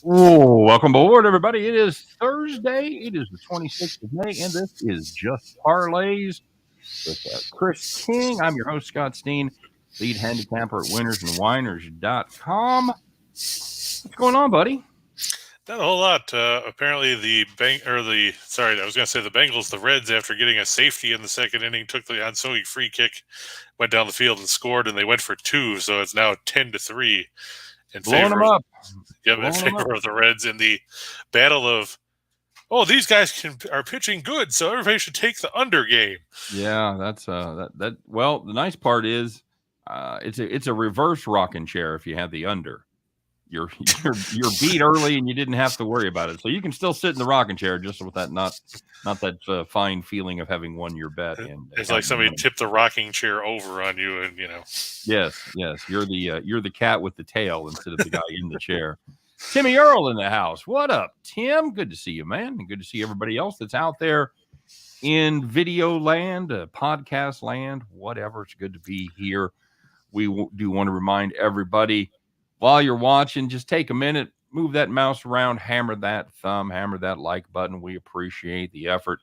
Oh, welcome aboard, everybody. It is Thursday. It is the 26th of May, and this is Just Parlays with Chris King. I'm your host, Scott Steehn, lead handicapper at WHINERS.com. What's going on, buddy? Not a whole lot. Apparently, the Bengals, the Reds, after getting a safety in the second inning, took the ensuing free kick, went down the field and scored, and they went for two. So it's now 10-3 in Blowing them favor of up. in favor of the Reds in the battle of. Oh, these guys are pitching good, so everybody should take the under game. Yeah, that's that. Well, the nice part is, it's a reverse rocking chair if you have the under. You're beat early and you didn't have to worry about it, so you can still sit in the rocking chair just with that not that fine feeling of having won your bet. And it's like somebody tipped the rocking chair over on you, and Yes, you're the cat with the tail instead of the guy in the chair. Timmy Earl in the house. What up, Tim? Good to see you, man, and good to see everybody else that's out there in video land, podcast land, whatever. It's good to be here. We do want to remind everybody, while you're watching, just take a minute, move that mouse around, hammer that thumb, hammer that like button. We appreciate the effort.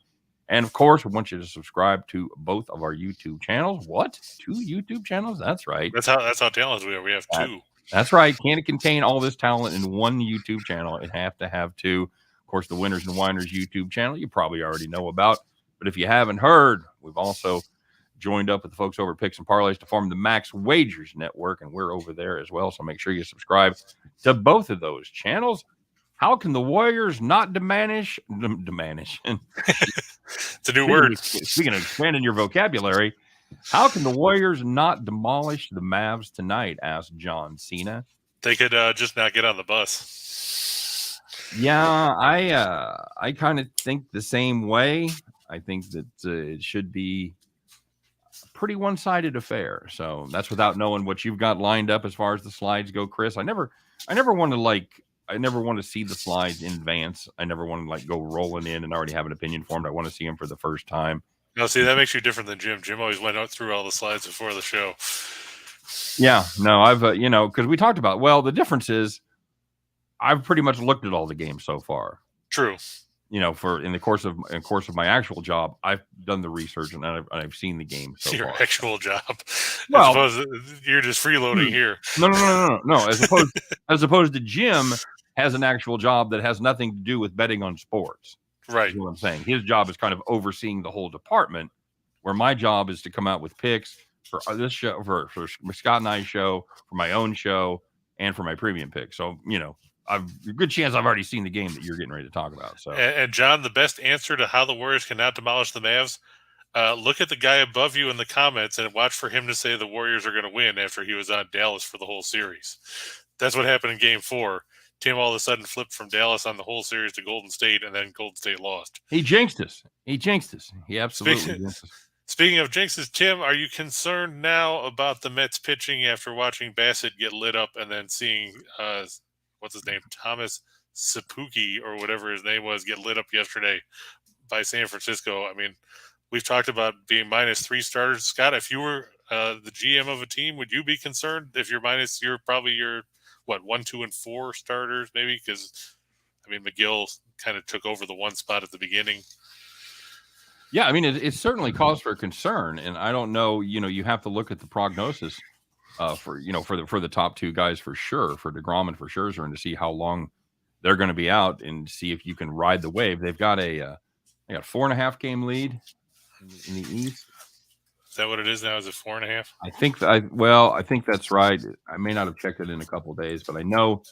And, of course, we want you to subscribe to both of our YouTube channels. What? 2 YouTube channels? That's right. That's how talented we are. We have 2. That's right. Can't contain all this talent in one YouTube channel. It have to have 2. Of course, the Winners and Winers YouTube channel you probably already know about. But if you haven't heard, we've also joined up with the folks over at Picks and Parlays to form the Max Wagers Network, and we're over there as well. So make sure you subscribe to both of those channels. How can the Warriors not diminish? It's a new word. Speaking of expanding your vocabulary, how can the Warriors not demolish the Mavs tonight? Asked John Cena. They could just not get on the bus. Yeah, I kind of think the same way. I think that it should be a pretty one-sided affair. So that's without knowing what you've got lined up as far as the slides go, Chris. I never want to see the slides in advance. I never want to go rolling in and already have an opinion formed. I want to see them for the first time. No, see, that makes you different than Jim. Jim always went through all the slides before the show. Yeah, no, I've because we talked about. Well, the difference is, I've pretty much looked at all the games so far. True. In the course of my actual job, I've done the research and I've seen the game so Your far. actual job. Well, you're just freeloading here. No. As opposed to Jim has an actual job that has nothing to do with betting on sports. Right. Is what I'm saying. His job is kind of overseeing the whole department, where my job is to come out with picks for this show, for Scott and I's show, for my own show, and for my premium pick. So, I've a good chance I've already seen the game that you're getting ready to talk about. So, and John, the best answer to how the Warriors cannot demolish the Mavs, look at the guy above you in the comments and watch for him to say the Warriors are going to win after he was on Dallas for the whole series. That's what happened in Game 4. Tim all of a sudden flipped from Dallas on the whole series to Golden State, and then Golden State lost. He jinxed us. He absolutely jinxed us. Speaking of jinxes, Tim, are you concerned now about the Mets pitching after watching Bassett get lit up and then seeing what's his name, Thomas Sapuki or whatever his name was, get lit up yesterday by San Francisco? I mean, we've talked about being -3 starters. Scott, if you were the GM of a team, would you be concerned if you're probably your 1, 2, and 4 starters maybe? Because, I mean, McGill kind of took over the 1 spot at the beginning. Yeah, I mean, it's certainly cause for concern, and I don't know. You have to look at the prognosis for the top 2 guys for sure, for DeGrom and for Scherzer, and to see how long they're going to be out, and see if you can ride the wave. They've got a 4.5 game lead in the East. Is that what it is now? Is it 4.5? I think that's right. I may not have checked it in a couple of days, but I know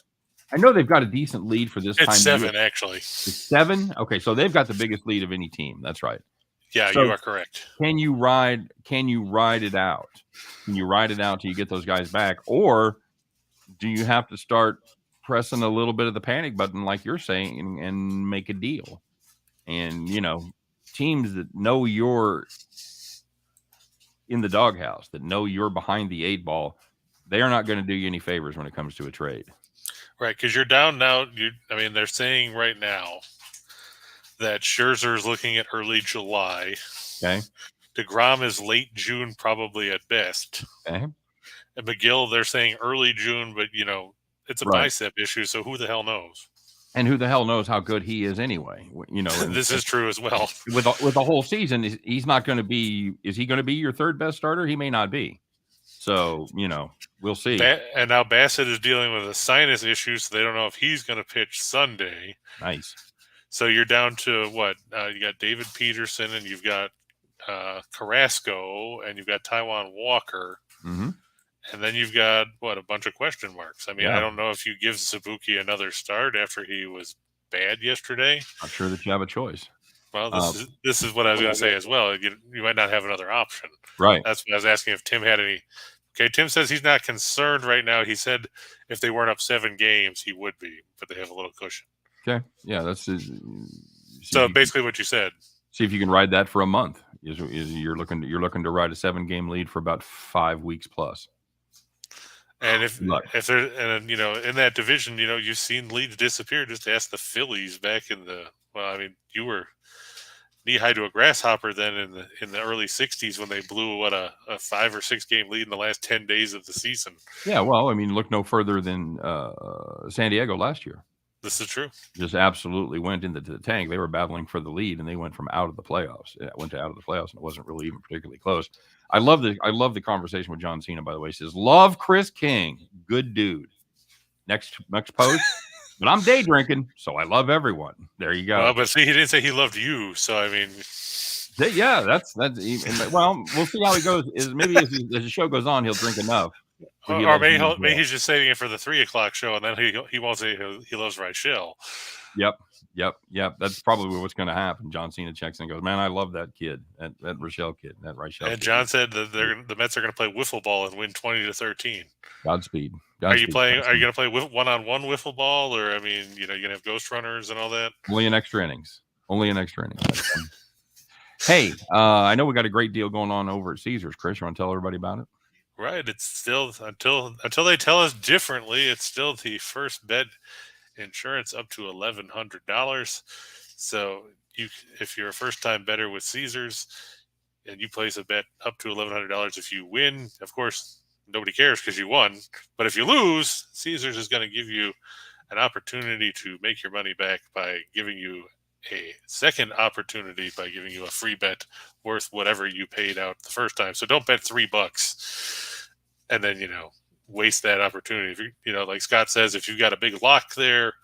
they've got a decent lead for this time. It's 7, actually. It's 7? Okay, so they've got the biggest lead of any team. That's right. Yeah, so you are correct. Can you ride it out? Can you ride it out till you get those guys back? Or do you have to start pressing a little bit of the panic button, like you're saying, and make a deal? And, teams that know you're in the doghouse, that know you're behind the 8 ball, they are not going to do you any favors when it comes to a trade. Right, because you're down now. They're saying right now that Scherzer is looking at early July. Okay. DeGrom is late June, probably at best. Okay. And McGill, they're saying early June, but, it's a bicep issue, so who the hell knows? And who the hell knows how good he is anyway? You know, this is true as well. With the whole season, he's not going to be. Is he going to be your third best starter? He may not be. So, you know, we'll see. And now Bassett is dealing with a sinus issue, so they don't know if he's going to pitch Sunday. Nice. So you're down to what? You got David Peterson, and you've got Carrasco, and you've got Taijuan Walker. Mm-hmm. And then you've got, what, a bunch of question marks. I mean, Yeah. I don't know if you give Sabuki another start after he was bad yesterday. I'm sure that you have a choice. Well, this is what I was going to say as well. You might not have another option. Right. That's what I was asking if Tim had any. Okay, Tim says he's not concerned right now. He said if they weren't up 7 games, he would be, but they have a little cushion. Okay. Yeah, that's so basically what you said. See if you can ride that for a month. Is you're looking to ride a 7-game lead for about 5 weeks plus. And if there, and you know, in that division, you know, you've seen leads disappear. Just ask the Phillies back in the. Well, I mean, you were knee high to a grasshopper then in the early '60s when they blew a 5 or 6 game lead in the last 10 days of the season. Yeah, well, I mean, look no further than San Diego last year. This is true. Just absolutely went into the tank. They were battling for the lead, and they went from out of the playoffs. Yeah, went to out of the playoffs, and it wasn't really even particularly close. I love the conversation with John Cena, by the way. He says, love Chris King. Good dude. Next post. But I'm day drinking, so I love everyone. There you go. Well, but see, he didn't say he loved you, so I mean, yeah, that's well, we'll see how he goes. Maybe as the show goes on, he'll drink enough. Or maybe he's just saving it for the 3:00 show, and then he won't say he loves Reichel. Yep. That's probably what's going to happen. John Cena checks and goes, "Man, I love that kid, that Reichel kid, that Reichel." And John said that the Mets are going to play wiffle ball and win 20-13. Godspeed. Are you going to play one-on-one wiffle ball, or I mean, you know, you're going to have ghost runners and all that? Only in extra innings. Hey, I know we got a great deal going on over at Caesars. Chris, you want to tell everybody about it? Right. It's still until they tell us differently. It's still the first bet insurance up to $1,100. So if you're a first-time bettor with Caesars and you place a bet up to $1,100, if you win, of course, nobody cares because you won. But if you lose, Caesars is going to give you an opportunity to make your money back by giving you a second opportunity by giving you a free bet worth whatever you paid out the first time. So don't bet $3 and then, you know, waste that opportunity. If you know, like Scott says, if you've got a big lock there,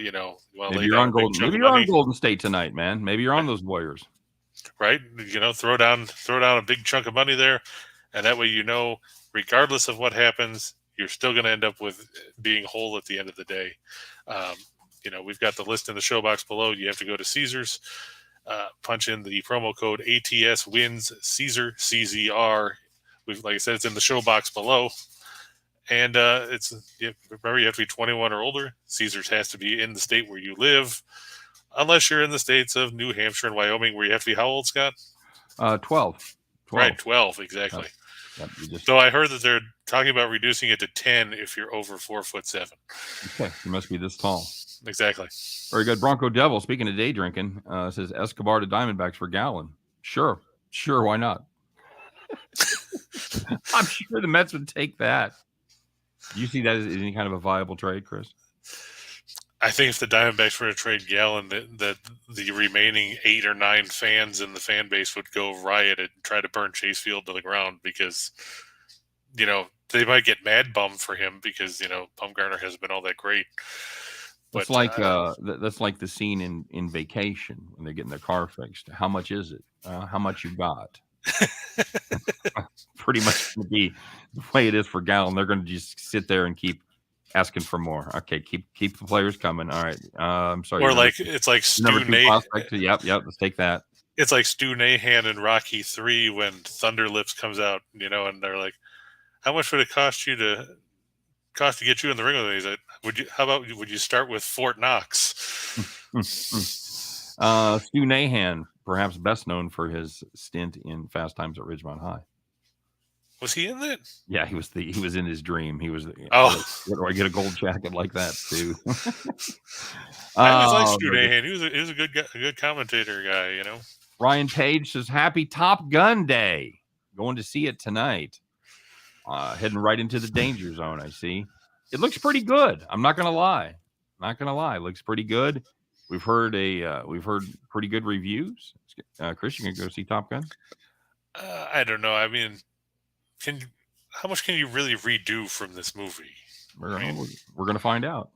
you know, well, maybe you're on Golden State tonight, man. Maybe you're on those Warriors, right? You know, throw down a big chunk of money there, and that way, you know, regardless of what happens, you're still going to end up with being whole at the end of the day. You know, we've got the list in the show box below. You have to go to Caesars, punch in the promo code ATS wins Caesar CZR. Like I said, it's in the show box below. And remember, you have to be 21 or older. Caesars has to be in the state where you live, unless you're in the states of New Hampshire and Wyoming, where you have to be how old, Scott? 12. Right, 12, exactly. So I heard that they're talking about reducing it to 10 if you're over 4'7". Okay, you must be this tall. Exactly. Very good. Bronco Devil, speaking of day drinking, says Escobar to Diamondbacks for Gallon. Sure, why not? I'm sure the Mets would take that. Do you see that as any kind of a viable trade, Chris? I think if the Diamondbacks were to trade Gallon, that the remaining 8 or 9 fans in the fan base would go riot and try to burn Chase Field to the ground because, you know, they might get mad bum for him because, you know, Bumgarner hasn't been all that great. It's that's like the scene in Vacation when they're getting their car fixed. How much is it? How much you got? Pretty much going to be the way it is for Gallon. They're going to just sit there and keep asking for more. Okay, keep the players coming. All right. I'm sorry. Or it's like Stu Nahan. Yep. Let's take that. It's like Stu Nahan in Rocky 3 when Thunder Lips comes out, you know, and they're like, "How much would it cost to get you in the ring with me?" He's like, would you start with Fort Knox? Stu Nahan, perhaps best known for his stint in Fast Times at Ridgemont High. Was he in that? Yeah, he was in his dream. He was. Oh, where do I get a gold jacket like that too? I was like Stu Nahan. He was a good commentator guy, you know. Ryan Page says, "Happy Top Gun Day. Going to see it tonight. Heading right into the danger zone. I see. It looks pretty good. I'm not going to lie. Not gonna lie, looks pretty good. We've heard pretty good reviews. Chris, you gonna go see Top Gun? I don't know. I mean, how much can you really redo from this movie? We're gonna find out.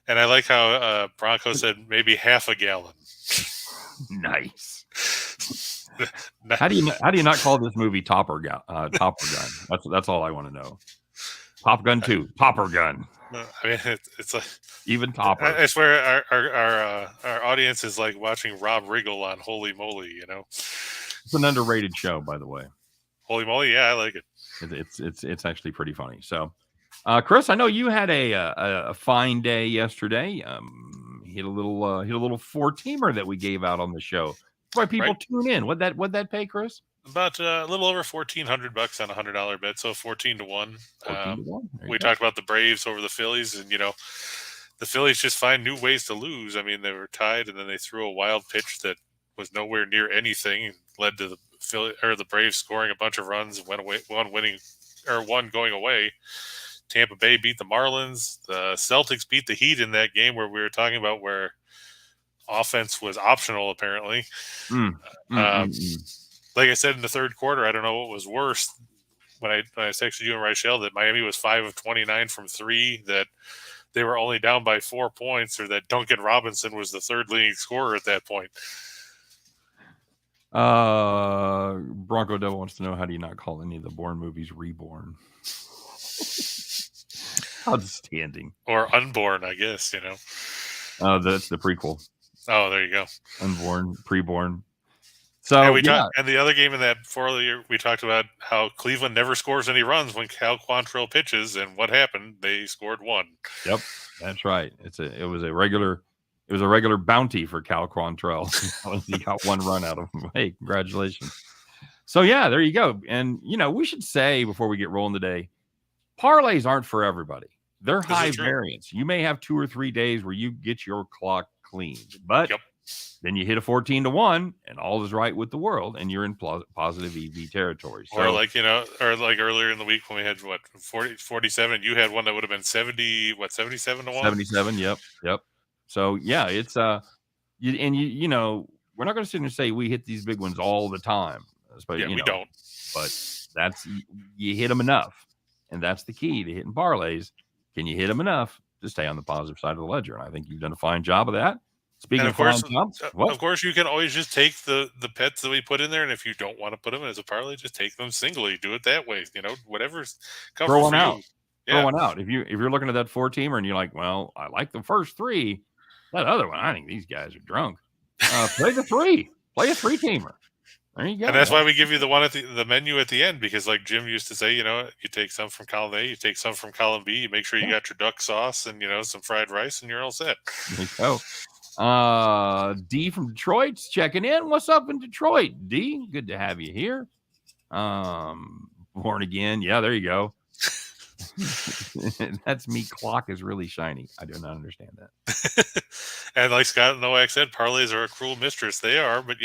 And I like how Bronco said maybe half a gallon. Nice. How do you not call this movie Topper Gun? That's all I want to know. Top Gun 2, Topper Gun. I mean, it's like even Topper. I swear our audience is like watching Rob Riggle on Holy Moly. You know, it's an underrated show, by the way. Holy Moly, yeah, I like it. It's actually pretty funny. So, Chris, I know you had a fine day yesterday. Hit a little 4-teamer that we gave out on the show. That's why people tune in. What'd that pay, Chris? About a little over $1,400 on a $100 bet, so 14 to 1. We talked about the Braves over the Phillies, and the Phillies just find new ways to lose. I mean, they were tied, and then they threw a wild pitch that was nowhere near anything, and led to the Braves scoring a bunch of runs, one going away. Tampa Bay beat the Marlins. The Celtics beat the Heat in that game where we were talking about where offense was optional, apparently. Like I said in the third quarter, I don't know what was worse when I texted you and Rachel that Miami was 5 of 29 from 3, that they were only down by 4 points, or that Duncan Robinson was the third leading scorer at that point. Bronco Devil wants to know, how do you not call any of the Bourne movies Reborn? Outstanding. Or Unborn, I guess, that's the prequel. Oh, there you go. Unborn, Preborn. So, and the other game in that we talked about how Cleveland never scores any runs when Cal Quantrill pitches, and what happened? They scored 1. Yep, that's right. It was a regular bounty for Cal Quantrill. He got 1 run out of him. Hey, congratulations. So yeah, there you go. And we should say before we get rolling today, parlays aren't for everybody. They're high variance. You may have 2 or 3 days where you get your clock cleaned, but then you hit a 14 to 1 and all is right with the world, and you're in positive EV territory. So, or like earlier in the week when we had 47, you had one that would have been 77 to 1. 77. Yep. So yeah, it's we're not going to sit and say we hit these big ones all the time. We don't. But you hit them enough, and that's the key to hitting parlays. Can you hit them enough to stay on the positive side of the ledger? And I think you've done a fine job of that. Speaking of course, of course, you can always just take the pets that we put in there, and if you don't want to put them as a parlay, just take them singly. Do it that way. Whatever's comfortable for you. Throw one out. If you're looking at that 4-teamer and you're like, well, I like the first 3, that other one, I think these guys are drunk. Play the 3. Play a 3-teamer. There you go. And that's why we give you the one at the menu at the end, because like Jim used to say, you take some from column A, you take some from column B, you make sure you got your duck sauce and some fried rice, and you're all set. There you go. D from Detroit's checking in. What's up in Detroit, D? Good to have you here. Born again. Yeah, there you go. That's me. Clock is really shiny. I do not understand that. And like Scott Nowak said, parlays are a cruel mistress. They are, but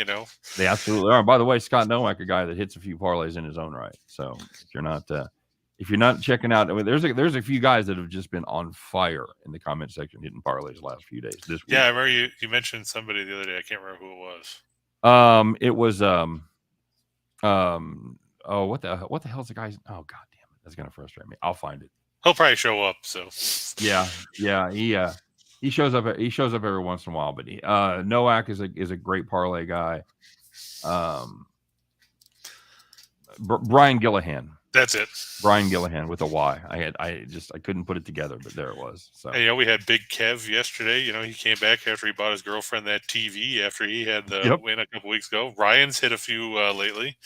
they absolutely are. By the way, Scott Nowak, a guy that hits a few parlays in his own right. So if you're not checking out, there's a few guys that have just been on fire in the comment section hitting parlays the last few days. This week. Yeah, I remember you mentioned somebody the other day. I can't remember who it was. It was what the hell's the guy's? Oh god damn it, that's gonna frustrate me. I'll find it. He'll probably show up. So yeah, he shows up. He shows up every once in a while. But Nowak is a great parlay guy. Brian Gillihan. That's it. Brian Gillihan with a Y. I couldn't put it together, but there it was. So and, we had Big Kev yesterday. He came back after he bought his girlfriend that TV after he had the win a couple weeks ago. Ryan's hit a few lately.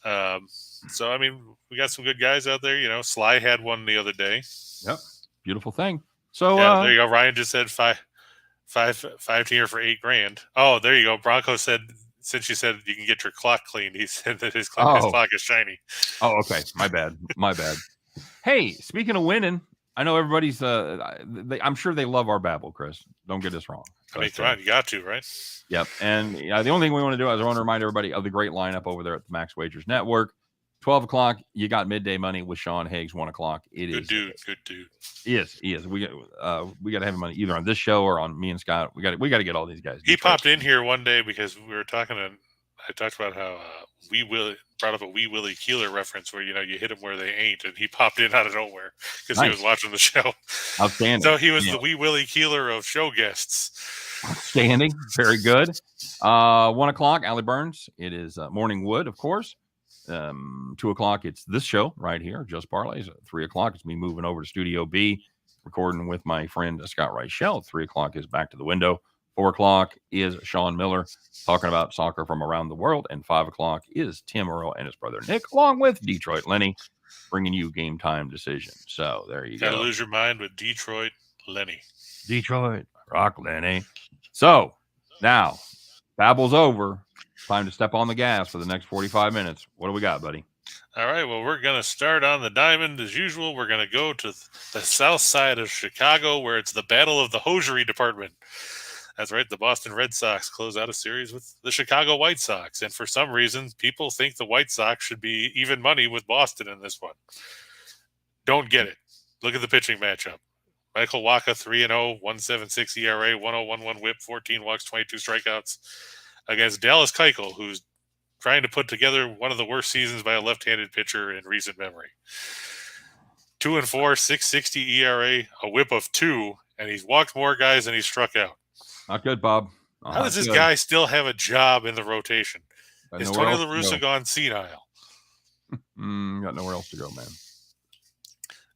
So I mean, we got some good guys out there. Sly had one the other day. Yep, beautiful thing. So there you go. Ryan just said five tier for $8,000. Oh, there you go. Bronco said, since you said you can get your clock cleaned, he said that his clock is shiny. Oh, okay. My bad. Hey, speaking of winning, I know everybody's. I'm sure they love our babble, Chris. Don't get us wrong. I mean, come on, you got to, right? Yep. And the only thing we want to do is I want to remind everybody of the great lineup over there at the Max Wagers Network. 12 o'clock, you got midday money with Sean Higgs. 1 o'clock. It Good is dude. Good dude. He is. We got to have him on either on this show or on me and Scott. We got to get all these guys. He popped in here one day because we were talking, and I talked about how brought up a Wee Willie Keeler reference where, you hit them where they ain't, and he popped in out of nowhere because he was watching the show. Outstanding. So he was the Wee Willie Keeler of show guests. Outstanding. Very good. 1 o'clock, Allie Burns. It is Morning Wood, of course. 2 o'clock, it's this show right here, Just Parlays. At 3 o'clock, it's me moving over to Studio B, recording with my friend Scott Reichel. 3 o'clock is Back to the Window. 4 o'clock is Sean Miller talking about soccer from around the world. And 5 o'clock is Tim Earl and his brother Nick, along with Detroit Lenny, bringing you Game Time Decisions. So there you go. Gotta lose your mind with Detroit Lenny. Detroit, rock Lenny. So now, babble's over. Time to step on the gas for the next 45 minutes. What do we got, buddy? All right, well, we're going to start on the diamond as usual. We're going to go to the south side of Chicago, where it's the battle of the hosiery department. That's right, the Boston Red Sox close out a series with the Chicago White Sox. And for some reason, people think the White Sox should be even money with Boston in this one. Don't get it. Look at the pitching matchup. Michael Wacha, 3-0, 1.76 ERA, 1.011 whip, 14 walks, 22 strikeouts. Against Dallas Keuchel, who's trying to put together one of the worst seasons by a left-handed pitcher in recent memory. 2-4, 6.60 ERA, a whip of 2, and he's walked more guys than he's struck out. Not good, Bob. How does this guy still have a job in the rotation? Is Tony La Russa gone senile? Got nowhere else to go, man.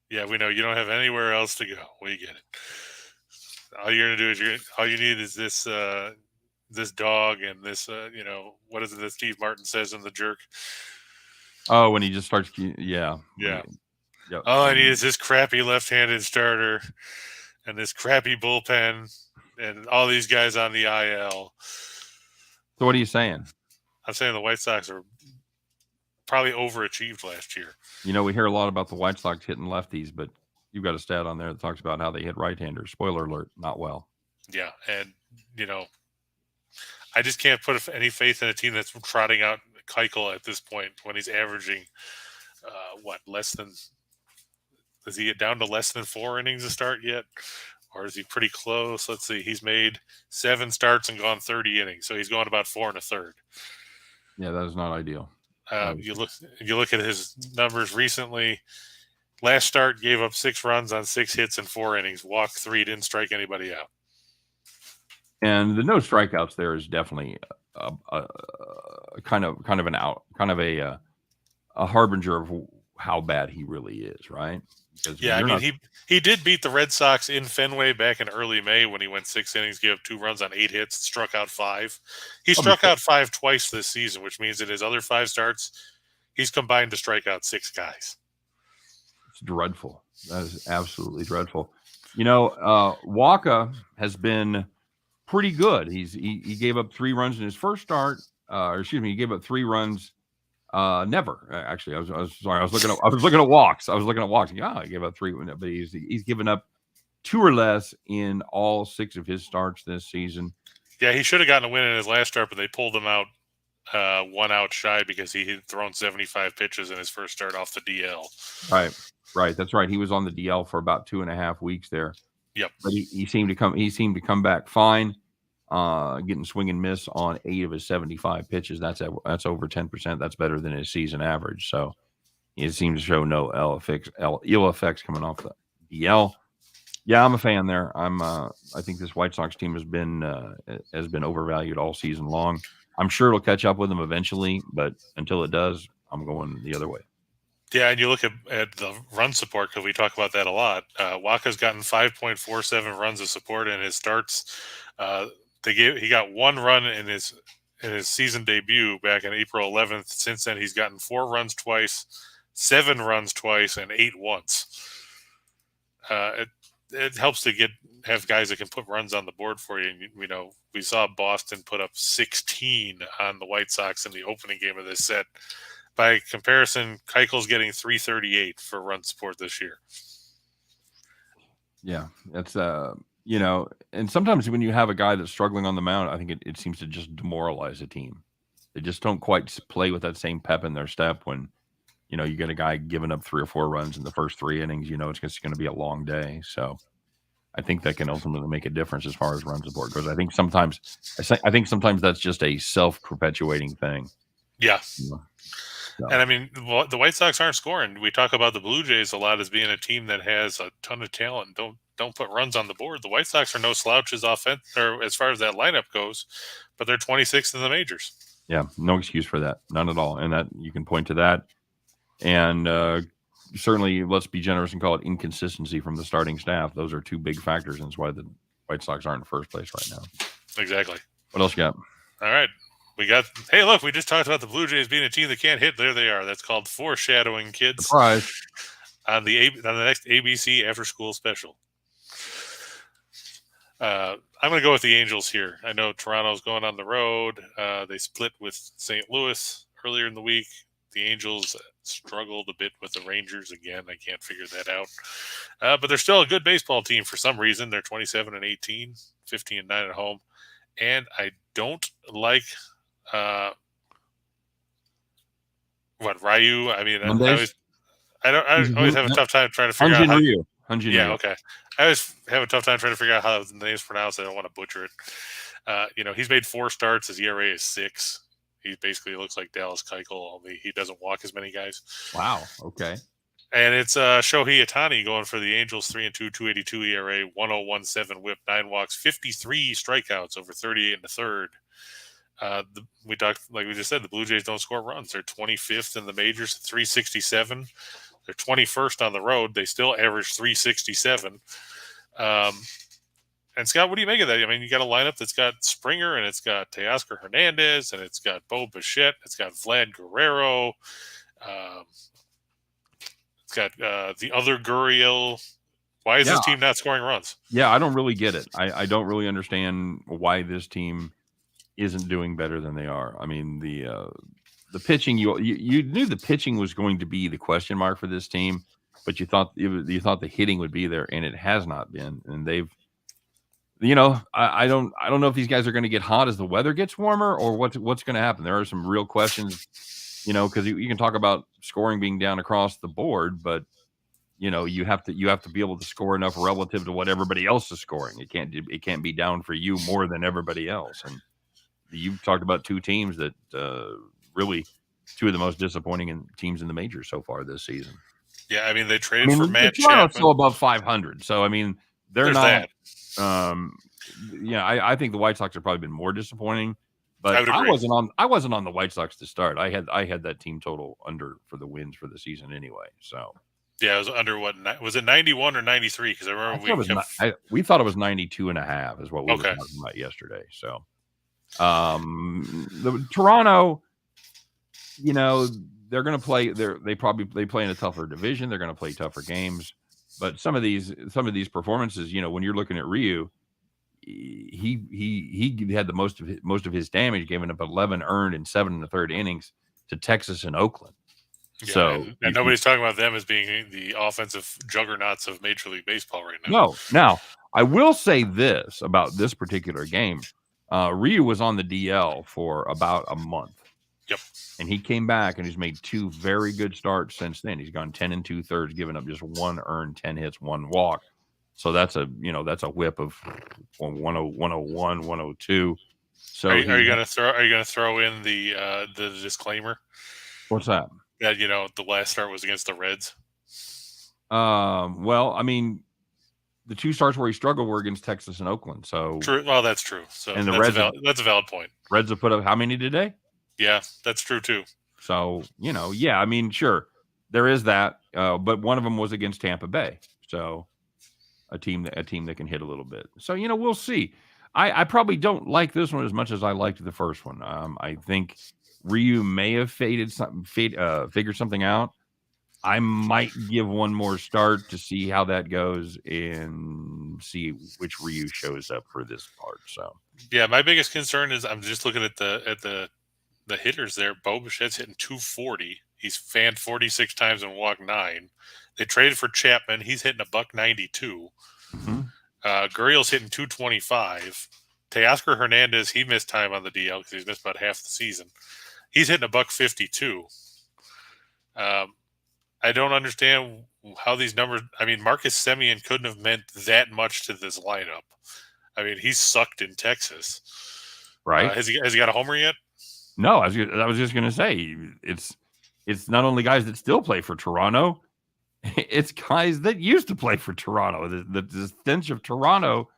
Yeah, we know you don't have anywhere else to go. We get it. All you're gonna do is all you need is this dog and this, what is it that Steve Martin says in The Jerk? Oh, when he just starts, yeah. Yep. All I need is this crappy left-handed starter and this crappy bullpen and all these guys on the IL. So what are you saying? I'm saying the White Sox are probably overachieved last year. We hear a lot about the White Sox hitting lefties, but you've got a stat on there that talks about how they hit right-handers. Spoiler alert, not well. Yeah, and, I just can't put any faith in a team that's trotting out Keuchel at this point when he's averaging, less than – does he get down to less than 4 innings to start yet? Or is he pretty close? Let's see. He's made 7 starts and gone 30 innings, so he's going about 4 1/3. Yeah, that is not ideal. You look at his numbers recently. Last start gave up 6 runs on 6 hits and 4 innings. Walked 3, didn't strike anybody out. And the no strikeouts there is definitely a harbinger of how bad he really is, right? Because he did beat the Red Sox in Fenway back in early May when he went 6 innings, gave up 2 runs on 8 hits, struck out 5. He struck out 5 twice this season, which means in his other 5 starts, he's combined to strike out 6 guys. It's dreadful. That is absolutely dreadful. Wacha has been pretty good. He gave up 3 runs in his first start. He gave up 3 runs. Never actually. I was sorry. I was looking at walks. Yeah, he gave up 3, but he's given up 2 or less in all 6 of his starts this season. Yeah, he should have gotten a win in his last start, but they pulled him out 1 out shy because he had thrown 75 pitches in his first start off the DL. Right. That's right. He was on the DL for about 2.5 weeks there. Yep. But he seemed to come back fine. Getting swing and miss on 8 of his 75 pitches. That's over 10%. That's better than his season average. So he seems to show no ill effects coming off the DL. Yeah, I'm a fan there. I think this White Sox team has been overvalued all season long. I'm sure it'll catch up with them eventually, but until it does, I'm going the other way. Yeah, and you look at the run support, because we talk about that a lot. Wacha's gotten 5.47 runs of support in his starts. He got 1 run in his season debut back in April 11th. Since then, he's gotten 4 runs twice, 7 runs twice, and 8 once. It helps to have guys that can put runs on the board for you. And, we saw Boston put up 16 on the White Sox in the opening game of this set. By comparison, Keuchel's getting 338 for run support this year. Yeah, that's and sometimes when you have a guy that's struggling on the mound, I think it seems to just demoralize a team. They just don't quite play with that same pep in their step when you get a guy giving up 3 or 4 runs in the first 3 innings, it's just going to be a long day. So I think that can ultimately make a difference as far as run support goes. I think sometimes that's just a self-perpetuating thing. Yeah. So. And I mean, the White Sox aren't scoring. We talk about the Blue Jays a lot as being a team that has a ton of talent. Don't put runs on the board. The White Sox are no slouches or as far as that lineup goes, but they're 26th in the majors. Yeah, no excuse for that, none at all. And that you can point to that, and certainly let's be generous and call it inconsistency from the starting staff. Those are 2 big factors, and that's why the White Sox aren't in first place right now. Exactly. What else you got? All right. Hey, look, we just talked about the Blue Jays being a team that can't hit. There they are. That's called foreshadowing, kids. Surprise. On the next ABC after school special. I'm going to go with the Angels here. I know Toronto's going on the road. They split with St. Louis earlier in the week. The Angels struggled a bit with the Rangers again. I can't figure that out. But they're still a good baseball team for some reason. They're 27-18, 15-9 at home. And I don't like Ryu. I mean, I always have a tough time trying to figure out how. Ryu. Yeah, okay. I always have a tough time trying to figure out how the name's pronounced. I don't want to butcher it. He's made 4 starts. His ERA is 6. He basically looks like Dallas Keuchel, only he doesn't walk as many guys. Wow. Okay. And it's Shohei Ohtani going for the Angels, 3-2, 282 ERA, 1017 WHIP, 9 walks, 53 strikeouts over 38 in the third. We talked, like we just said, the Blue Jays don't score runs. They're 25th in the majors, 367. They're 21st on the road. They still average 367. And Scott, what do you make of that? I mean, you got a lineup that's got Springer, and it's got Teoscar Hernandez, and it's got Bo Bichette, it's got Vlad Guerrero, it's got the other Gurriel. Why is this team not scoring runs? Yeah, I don't really get it. I don't really understand why this team isn't doing better than they are. I mean, the pitching, you knew the pitching was going to be the question mark for this team, but you thought the hitting would be there, and it has not been. And they've, I don't know if these guys are going to get hot as the weather gets warmer, or what's going to happen. There are some real questions, because you can talk about scoring being down across the board, but you have to be able to score enough relative to what everybody else is scoring. It can't be down for you more than everybody else. And you've talked about 2 teams that really 2 of the most disappointing teams in the majors so far this season. Yeah, I mean, they traded for Matt Chapman. Toronto's still above 500, so I mean they're not. That. I think the White Sox have probably been more disappointing, but I wasn't on the White Sox to start. I had that team total under for the wins for the season anyway. So yeah, it was under what? Was it 91 or 93? Because I remember we thought it was 92.5 is what we were talking about yesterday. So the Toronto, they're going to play. They play in a tougher division. They're going to play tougher games. But some of these performances, when you're looking at Ryu, he had the most of his damage, giving up 11 earned in 7 1/3 innings to Texas and Oakland. Yeah, so and nobody's talking about them as being the offensive juggernauts of Major League Baseball right now. No. Now, I will say this about this particular game. Ryu was on the DL for about a month. Yep. And he came back, and he's made 2 very good starts since then. He's gone 10 2/3, giving up just 1 earned, 10 hits, 1 walk. So that's a whip of 101, 102. So are you going to throw in the disclaimer? What's that? That the last start was against the Reds. Well, I mean, the 2 starts where he struggled were against Texas and Oakland. So true. Well, that's true. So and that's a valid point. Reds have put up how many today? Yeah, that's true too. So, I mean, sure, there is that, but one of them was against Tampa Bay. So a team that can hit a little bit. So, we'll see. I probably don't like this one as much as I liked the first one. I think Ryu may have figured something out. I might give one more start to see how that goes and see which Ryu shows up for this part. So, yeah, my biggest concern is I'm just looking at the hitters there. Bo Bichette's hitting 240. He's fanned 46 times and walked 9. They traded for Chapman. He's hitting $192. Mm-hmm. Gurriel's hitting 225. Teoscar Hernandez, he missed time on the DL because he's missed about half the season. He's hitting $152. I don't understand how these numbers. I mean, Marcus Semien couldn't have meant that much to this lineup. I mean, he's sucked in Texas. Right? Has he got a homer yet? No, I was just going to say it's not only guys that still play for Toronto, it's guys that used to play for Toronto. The stench of Toronto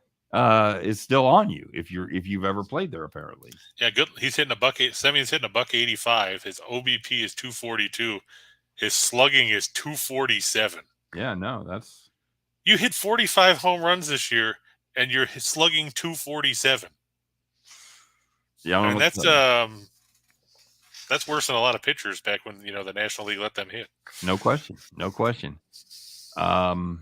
is still on you if you've ever played there. Apparently, yeah, good. He's hitting Semien's hitting $185. His OBP is 242. His slugging is 247. Yeah, no, you hit 45 home runs this year, and you're slugging 247. Yeah, I mean that's worse than a lot of pitchers back when the National League let them hit. No question. And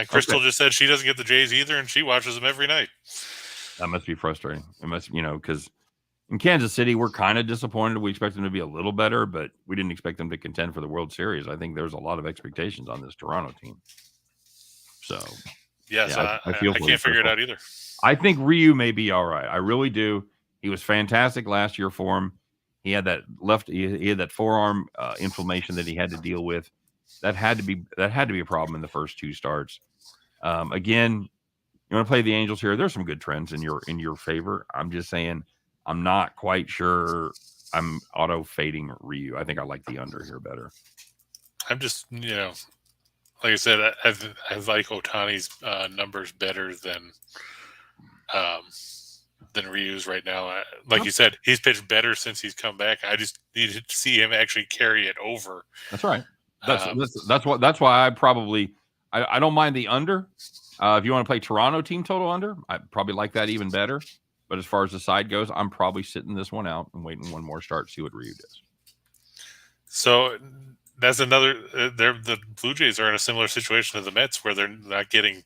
Crystal just said she doesn't get the Jays either, and she watches them every night. That must be frustrating. It must, because in Kansas City, we're kind of disappointed. We expect them to be a little better, but we didn't expect them to contend for the World Series. I think there's a lot of expectations on this Toronto team. So, yes, yeah, I can't figure it out either. I think Ryu may be all right. I really do. He was fantastic last year for him. He had that he had that forearm inflammation that he had to deal with. That had to be a problem in the first two starts. Again, you want to play the Angels here. There's some good trends in your favor. I'm just saying, I'm not quite sure. I'm auto fading Ryu. I think I like the under here better. I'm just, like I said, I like Ohtani's numbers better than Ryu's right now. Like you said, he's pitched better since he's come back. I just needed to see him actually carry it over. That's right. That's why I probably I don't mind the under. If you want to play Toronto team total under, I probably like that even better. But as far as the side goes, I'm probably sitting this one out and waiting one more start to see what Ryu does. So that's another. The Blue Jays are in a similar situation to the Mets, where they're not getting.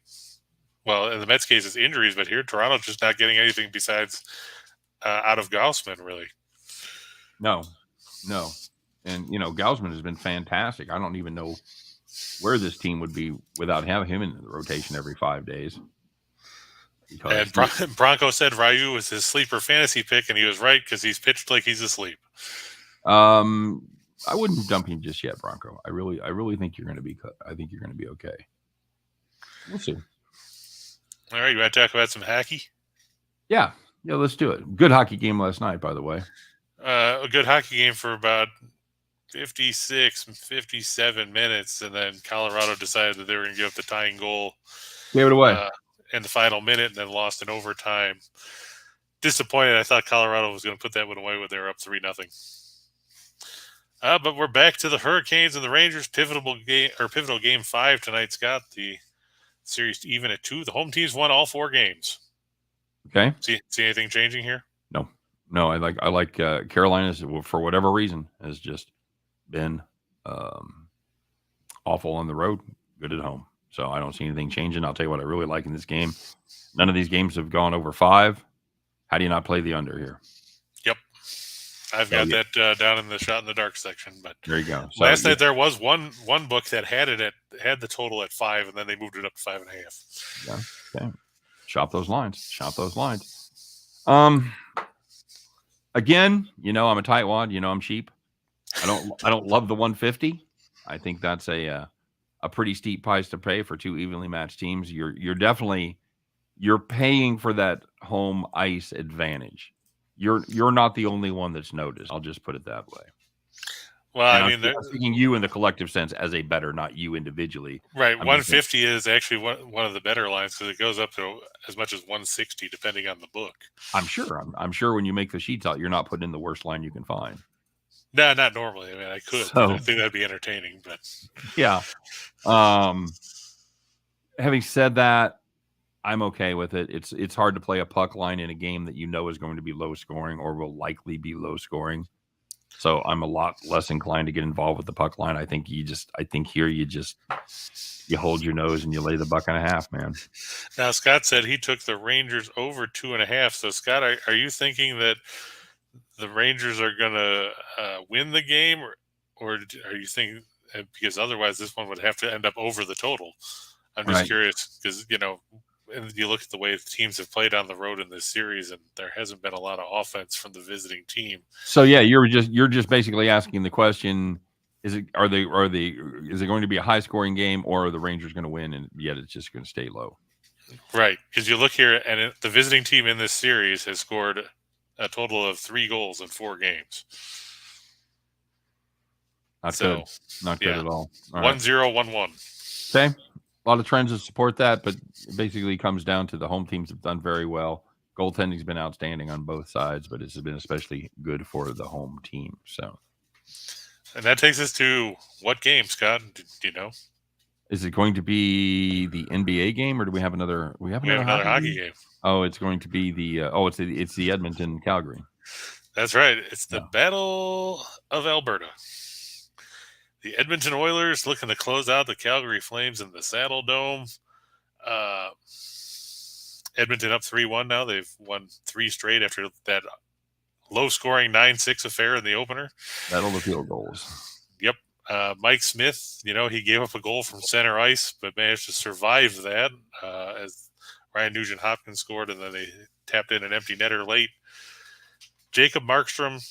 Well, in the Mets' case, it's injuries, but here Toronto's just not getting anything besides out of Gausman, really. No. And, Gausman has been fantastic. I don't even know where this team would be without having him in the rotation every 5 days. And Bronco said Ryu was his sleeper fantasy pick, and he was right because he's pitched like he's asleep. I wouldn't dump him just yet, Bronco. I really think you're going to be. I think you're going to be okay. We'll see. All right, you want to talk about some hockey? Yeah, let's do it. Good hockey game last night, by the way. A good hockey game for about 56, 57 minutes, and then Colorado decided that they were going to give up the tying goal. Gave it away. In the final minute, and then lost in overtime. Disappointed. I thought Colorado was going to put that one away when they were up 3-0. But we're back to the Hurricanes and the Rangers. Pivotal game 5 tonight, Scott. The series even at 2. The home teams won all 4 games. Okay. See anything changing here? No. I like Carolina's, for whatever reason, has just been awful on the road, good at home. So I don't see anything changing. I'll tell you what I really like in this game. None of these games have gone over 5. How do you not play the under here? Yep. I've got that down in the shot in the dark section. But there you go. So, last night there was one book that had the total at 5, and then they moved it up to 5.5. Yeah. Okay. Shop those lines. Again, I'm a tightwad. I'm cheap. I don't love the 150. I think that's a pretty steep price to pay for 2 evenly matched teams. You're definitely paying for that home ice advantage. You're not the only one that's noticed. I'll just put it that way. Well, I'm speaking you in the collective sense as a better, not you individually. Right. 150 is actually one of the better lines because it goes up to as much as 160 depending on the book. I'm sure. I'm sure when you make the sheets out, you're not putting in the worst line you can find. No, not normally. I mean, I could. I think that'd be entertaining, but yeah. Having said that, I'm okay with it. It's hard to play a puck line in a game that is going to be low scoring or will likely be low scoring. So I'm a lot less inclined to get involved with the puck line. I think you hold your nose and you lay the $1.50, man. Now Scott said he took the Rangers over 2.5. So Scott, are you thinking that the Rangers are going to win the game, or are you thinking because otherwise this one would have to end up over the total? I'm just curious because you look at the way the teams have played on the road in this series, and there hasn't been a lot of offense from the visiting team. So yeah, you're just basically asking the question: Is it going to be a high scoring game, or are the Rangers going to win and yet it's just going to stay low? Right, because you look here, and the visiting team in this series has scored a total of 3 goals in 4 games. Not good. Not good at all. 1-0, 1-1. Okay. A lot of trends that support that, but it basically comes down to the home teams have done very well. Goaltending's been outstanding on both sides, but it's been especially good for the home team. So, and that takes us to what game, Scott? Do you know? Is it going to be the NBA game, or do we have another? We have another hockey game. Oh, it's going to be the. It's the Edmonton Calgary. That's right. It's the Battle of Alberta. The Edmonton Oilers looking to close out the Calgary Flames in the Saddle Dome. Edmonton up 3-1 now. They've won 3 straight after that low-scoring 9-6 affair in the opener. Battle of field goals. Yep. Mike Smith, he gave up a goal from center ice, but managed to survive that as Ryan Nugent-Hopkins scored, and then they tapped in an empty netter late. Jacob Markstrom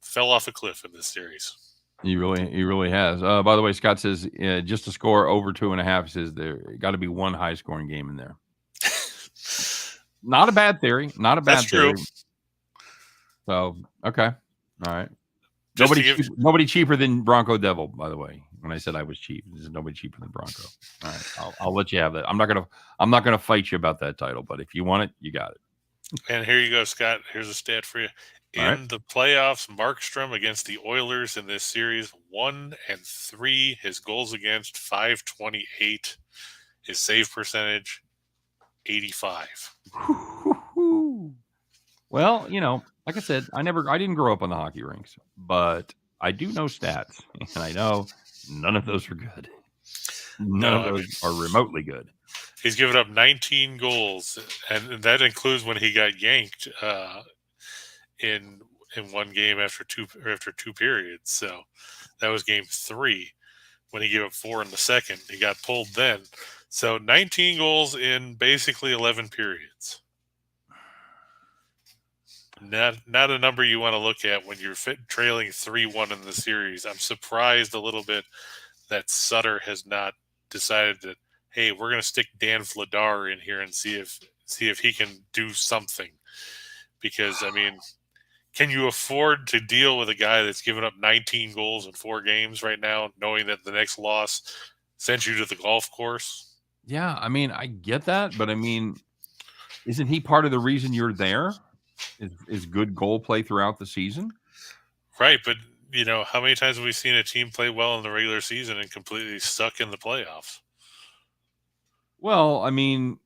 fell off a cliff in this series. He really has. By the way, Scott says just to score over 2.5. Says there got to be one high scoring game in there. Not a bad theory. Not a bad That's theory. True. So okay, all right. Nobody cheaper than Bronco Devil. By the way, when I said I was cheap, there's nobody cheaper than Bronco. All right, I'll let you have that. I'm not gonna fight you about that title, but if you want it, you got it. And here you go, Scott. Here's a stat for you. In the playoffs, Markstrom against the Oilers in this series, 1-3. His goals against, 528. His save percentage, 85. Well, like I said, I didn't grow up on the hockey rinks, but I do know stats, and I know none of those are good. None of those are remotely good. He's given up 19 goals, and that includes when he got yanked in one game after two periods. So that was game 3 when he gave up 4 in the second. He got pulled then. So 19 goals in basically 11 periods. Not a number you want to look at when you're trailing 3-1 in the series. I'm surprised a little bit that Sutter has not decided that, hey, we're going to stick Dan Vladar in here and see if he can do something. Because, can you afford to deal with a guy that's given up 19 goals in 4 games right now, knowing that the next loss sent you to the golf course? Yeah, I get that, but isn't he part of the reason you're there? Is good goal play throughout the season? Right, but how many times have we seen a team play well in the regular season and completely suck in the playoffs? Well, I don't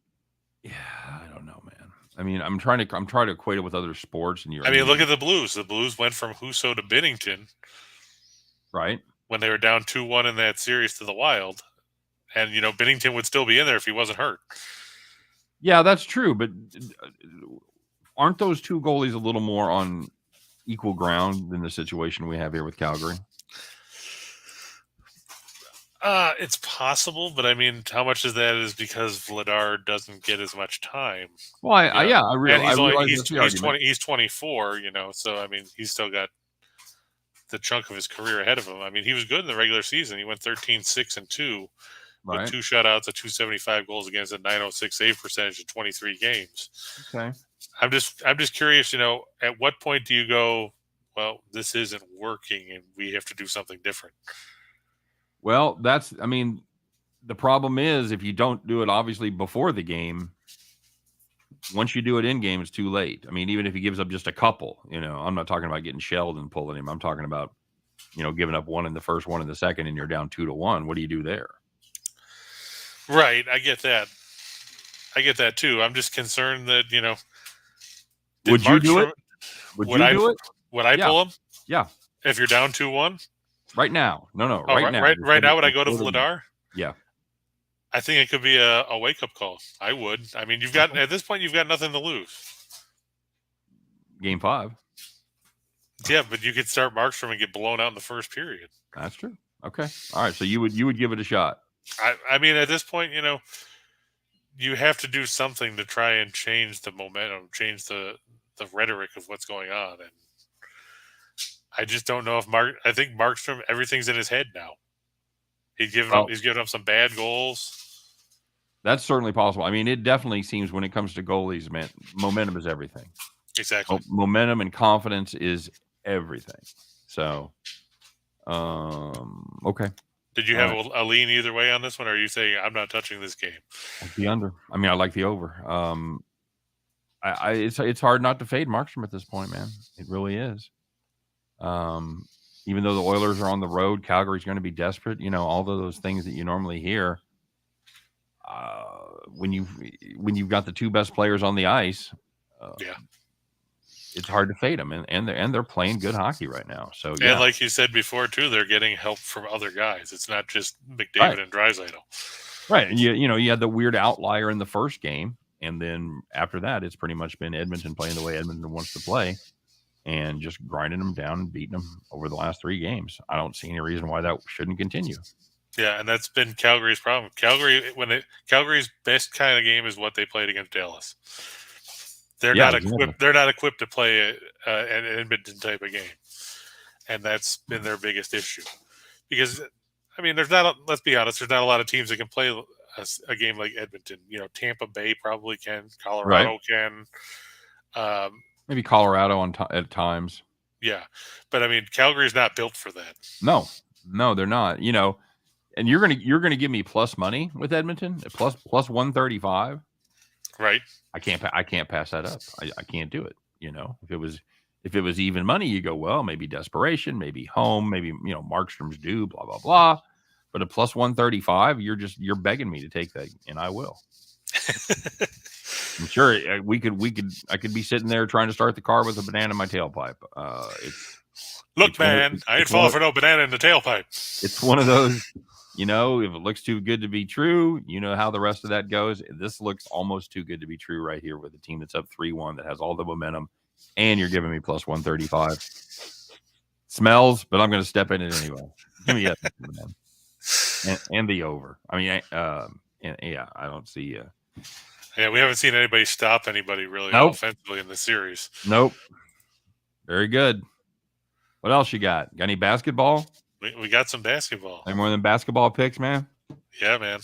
know, man. I'm trying to equate it with other sports, and look at the Blues. The Blues went from Husso to Binnington, right? When they were down 2-1 in that series to the Wild, and Binnington would still be in there if he wasn't hurt. Yeah, that's true, but aren't those 2 goalies a little more on equal ground than the situation we have here with Calgary? It's possible, but how much of that is because Vladar doesn't get as much time? Well, I realize he's 24, so he's still got the chunk of his career ahead of him. He was good in the regular season. He went 13-6-2 with 2 shutouts, a 275 goals against, a 906 save percentage in 23 games. Okay. I'm just curious, at what point do you go, well, this isn't working and we have to do something different? Well, the problem is if you don't do it obviously before the game, once you do it in game, it's too late. Even if he gives up just a couple, I'm not talking about getting shelled and pulling him. I'm talking about, giving up 1 in the first, 1 in the second, and you're down 2-1. What do you do there? Right. I get that. I get that too. I'm just concerned that, would you do it? Would I pull him? Yeah. If you're down 2-1? Right now. No, now. Right now, would I go to Vladar? Yeah. I think it could be a wake-up call. I would. At this point, you've got nothing to lose. Game 5. Yeah, but you could start Markstrom and get blown out in the first period. That's true. Okay. All right. So you would give it a shot. At this point, you have to do something to try and change the momentum, change the rhetoric of what's going on. And I just don't know if I think Markstrom, everything's in his head now. He's given up some bad goals. That's certainly possible. I mean, it definitely seems when it comes to goalies, man, momentum is everything. Exactly. Momentum and confidence is everything. So, okay. Did you have a lean either way on this one, or are you saying I'm not touching this game? The under. I mean, I like the over. It's hard not to fade Markstrom at this point, man. It really is. Even though the Oilers are on the road, Calgary's going to be desperate. You know, all of those things that you normally hear. When you've got the two best players on the ice, it's hard to fade them, and they're playing good hockey right now. So and like you said before too, they're getting help from other guys. It's not just McDavid and Draisaitl. Right, and you had the weird outlier in the first game, and then after that, it's pretty much been Edmonton playing the way Edmonton wants to play, and just grinding them down and beating them over the last 3 games. I don't see any reason why that shouldn't continue. Yeah, and that's been Calgary's problem. Calgary's best kind of game is what they played against Dallas. They're not equipped. They're not equipped to play an Edmonton type of game, and that's been their biggest issue. Because I mean, let's be honest. There's not a lot of teams that can play a game like Edmonton. You know, Tampa Bay probably can. Colorado can. Maybe Colorado at times. Yeah, but I mean, Calgary's not built for that. No, they're not. You know. And you're gonna give me plus money with Edmonton, plus 135, right? I can't pass that up. I can't do it. You know, if it was even money, you go, well, maybe desperation, maybe home, maybe Markstrom's due, blah blah blah. But a plus 135, you're begging me to take that, and I will. I'm sure I could be sitting there trying to start the car with a banana in my tailpipe. Look, man, I ain't falling for no banana in the tailpipe. It's one of those. If it looks too good to be true, you know how the rest of that goes. This looks almost too good to be true right here with a team that's up 3-1 that has all the momentum, and you're giving me plus 135. Smells, but I'm going to step in it anyway. Give me man. And the over. I mean, I don't see. Yeah, we haven't seen anybody stop anybody really offensively in the series. Nope. Very good. What else you got? Got any basketball? We got some basketball. Any more than basketball picks, man? Yeah, man.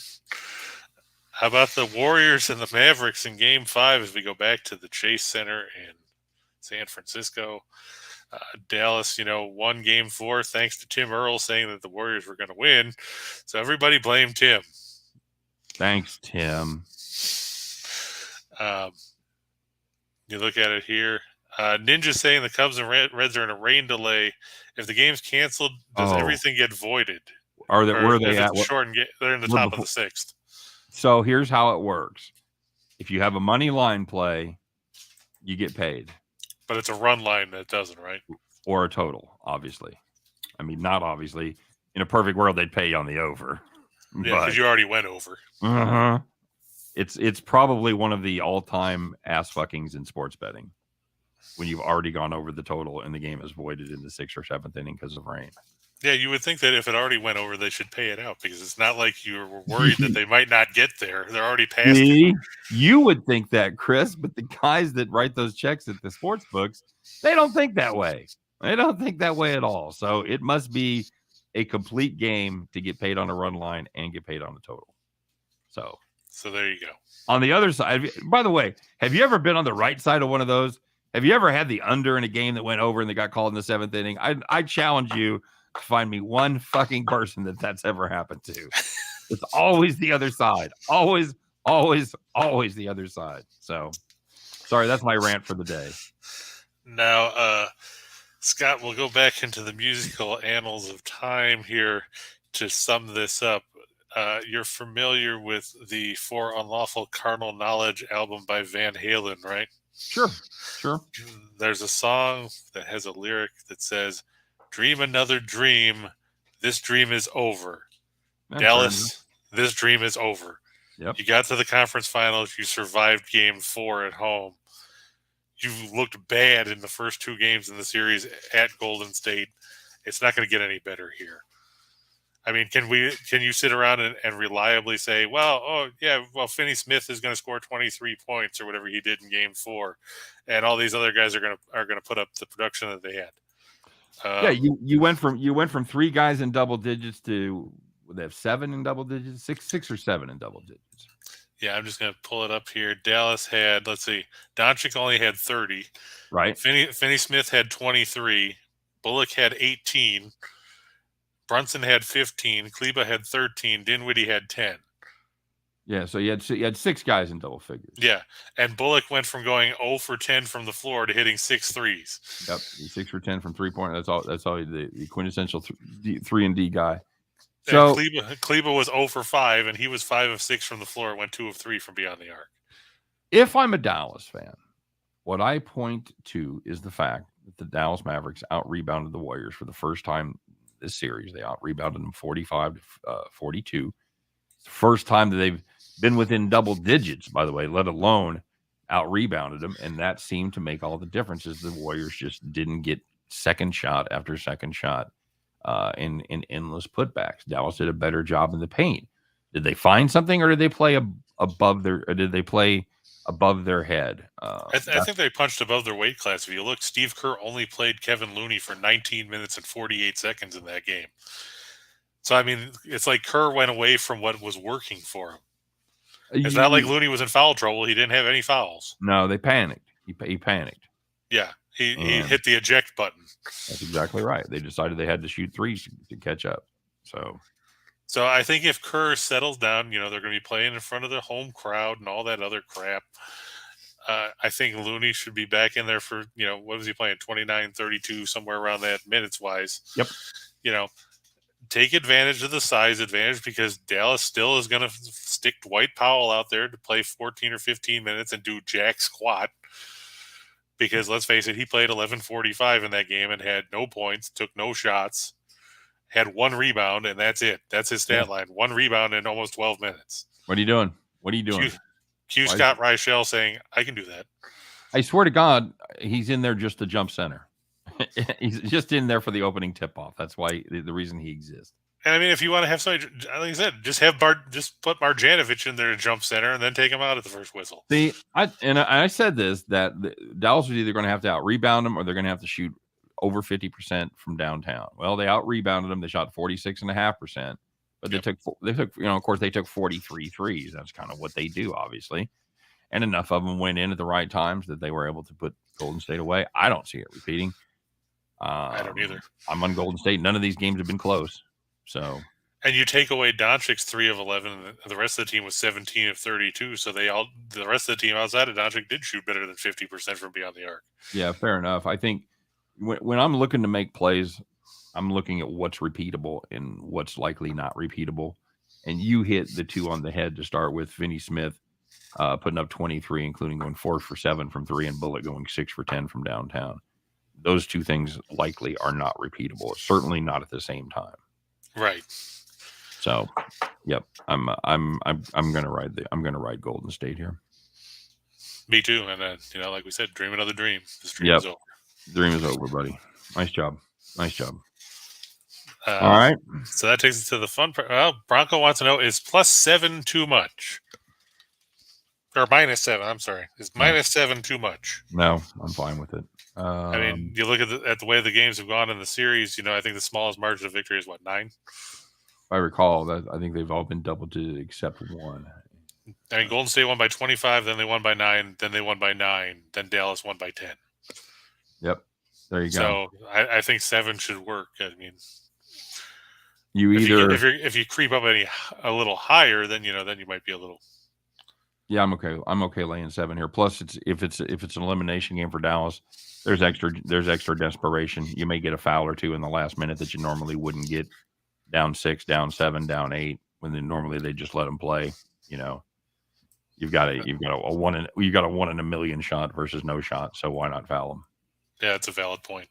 How about the Warriors and the Mavericks in Game 5 as we go back to the Chase Center in San Francisco? Dallas, won Game 4 thanks to Tim Earl saying that the Warriors were going to win. So everybody blamed Tim. Thanks, Tim. You look at it here. Ninja saying the Cubs and Reds are in a rain delay. If the game's canceled, does everything get voided? Where are they at? They're in the top of the 6th. So here's how it works. If you have a money line play, you get paid. But it's a run line that doesn't, right? Or a total, obviously. I mean, not obviously. In a perfect world, they'd pay you on the over. Yeah, because you already went over. Uh-huh. It's probably one of the all-time ass fuckings in sports betting. When you've already gone over the total and the game is voided in the 6th or 7th inning because of rain. Yeah, you would think that if it already went over, they should pay it out because it's not like you were worried that they might not get there. They're already past it. You would think that, Chris, but the guys that write those checks at the sports books, they don't think that way. They don't think that way at all. So it must be a complete game to get paid on a run line and get paid on the total. So there you go. On the other side, by the way, have you ever been on the right side of one of those? Have you ever had the under in a game that went over and they got called in the 7th inning? I challenge you to find me one fucking person that's ever happened to. It's always the other side. Always the other side. So, sorry, that's my rant for the day. Now, Scott, we'll go back into the musical annals of time here to sum this up. You're familiar with the For Unlawful Carnal Knowledge album by Van Halen, right? Sure. There's a song that has a lyric that says, "Dream another dream. This dream is over." That's Dallas, this dream is over. Yep. You got to the conference finals. You survived Game 4 at home. You looked bad in the first 2 games in the series at Golden State. It's not going to get any better here. I mean, can you sit around and reliably say, Finney Smith is going to score 23 points or whatever he did in Game 4, and all these other guys are going to put up the production that they had? Yeah, you went from 3 guys in double digits to they have 7 in double digits, 6 or 7 in double digits. Yeah, I'm just going to pull it up here. Dallas had, let's see, Doncic only had 30. Right. Finney Smith had 23. Bullock had 18. Brunson had 15. Kleba had 13. Dinwiddie had 10. Yeah, so you had 6 guys in double figures. Yeah, and Bullock went from going 0 for 10 from the floor to hitting 6 threes. Yep, 6 for 10 from 3-point. That's all. The quintessential 3-and-D guy. So Kleba was 0 for 5, and he was 5 of 6 from the floor. Went 2 of 3 from beyond the arc. If I'm a Dallas fan, what I point to is the fact that the Dallas Mavericks out-rebounded the Warriors for the first time this series. They out-rebounded them 45-42. It's the first time that they've been within double digits, by the way, let alone out-rebounded them, and that seemed to make all the difference as the Warriors just didn't get second shot after second shot in endless putbacks. Dallas did a better job in the paint. Did they find something, or did they play above their head? I think they punched above their weight class. If you look, Steve Kerr only played Kevin Looney for 19 minutes and 48 seconds in that game. So, I mean, it's like Kerr went away from what was working for him. It's not like Looney was in foul trouble. He didn't have any fouls. No, they panicked. He panicked. Yeah, he hit the eject button. That's exactly right. They decided they had to shoot threes to catch up. So I think if Kerr settles down, they're going to be playing in front of the home crowd and all that other crap. I think Looney should be back in there for, what was he playing? 29, 32, somewhere around that minutes-wise. Yep. Take advantage of the size advantage because Dallas still is going to stick Dwight Powell out there to play 14 or 15 minutes and do jack squat. Because let's face it, he played 11:45 in that game and had no points, took no shots, had 1 rebound, and that's it. That's his stat line. 1 rebound in almost 12 minutes. What are you doing? Q Scott Reichel saying, I can do that. I swear to God, he's in there just to jump center. He's just in there for the opening tip-off. That's why the reason he exists. And I mean, if you want to have somebody, like I said, just put Marjanovic in there to jump center and then take him out at the first whistle. See, I said this, that Dallas was either going to have to out-rebound them or they're going to have to shoot over 50% from downtown. Well, they out-rebounded them. They shot 46.5%, but they took, of course, they took 43 threes. That's kind of what they do, obviously. And enough of them went in at the right times that they were able to put Golden State away. I don't see it repeating. I don't either. I'm on Golden State. None of these games have been close. So, and you take away Doncic's 3 of 11, and the rest of the team was 17 of 32. So the rest of the team outside of Doncic did shoot better than 50% from beyond the arc. Yeah, fair enough. I think when I'm looking to make plays, I'm looking at what's repeatable and what's likely not repeatable. And you hit the 2 on the head to start with. Finney Smith putting up 23, including going 4 for 7 from 3, and Bullock going 6 for 10 from downtown. Those 2 things likely are not repeatable. Certainly not at the same time. Right. So, yep, I'm gonna ride Golden State here. Me too. And then like we said, dream another dream. This dream is over. Dream is over, buddy. Nice job. All right. So that takes us to the fun part. Well, Bronco wants to know, is +7 too much? Or -7, I'm sorry. Is -7 too much? No, I'm fine with it. I mean, you look at the way the games have gone in the series, I think the smallest margin of victory is, 9? If I recall, that I think they've all been double digit except 1. I mean, Golden State won by 25, then they won by 9, then they won by 9, then Dallas won by 10. Yep. There you go. So I think 7 should work. I mean, if you creep up a little higher, then you might be a little. Yeah, I'm okay. I'm okay laying 7 here. Plus, if it's an elimination game for Dallas, there's extra desperation. You may get a foul or 2 in the last minute that you normally wouldn't get. Down 6, down 7, down 8. When normally they just let them play. You've got a 1 in a million shot versus no shot. So why not foul them? Yeah, that's a valid point.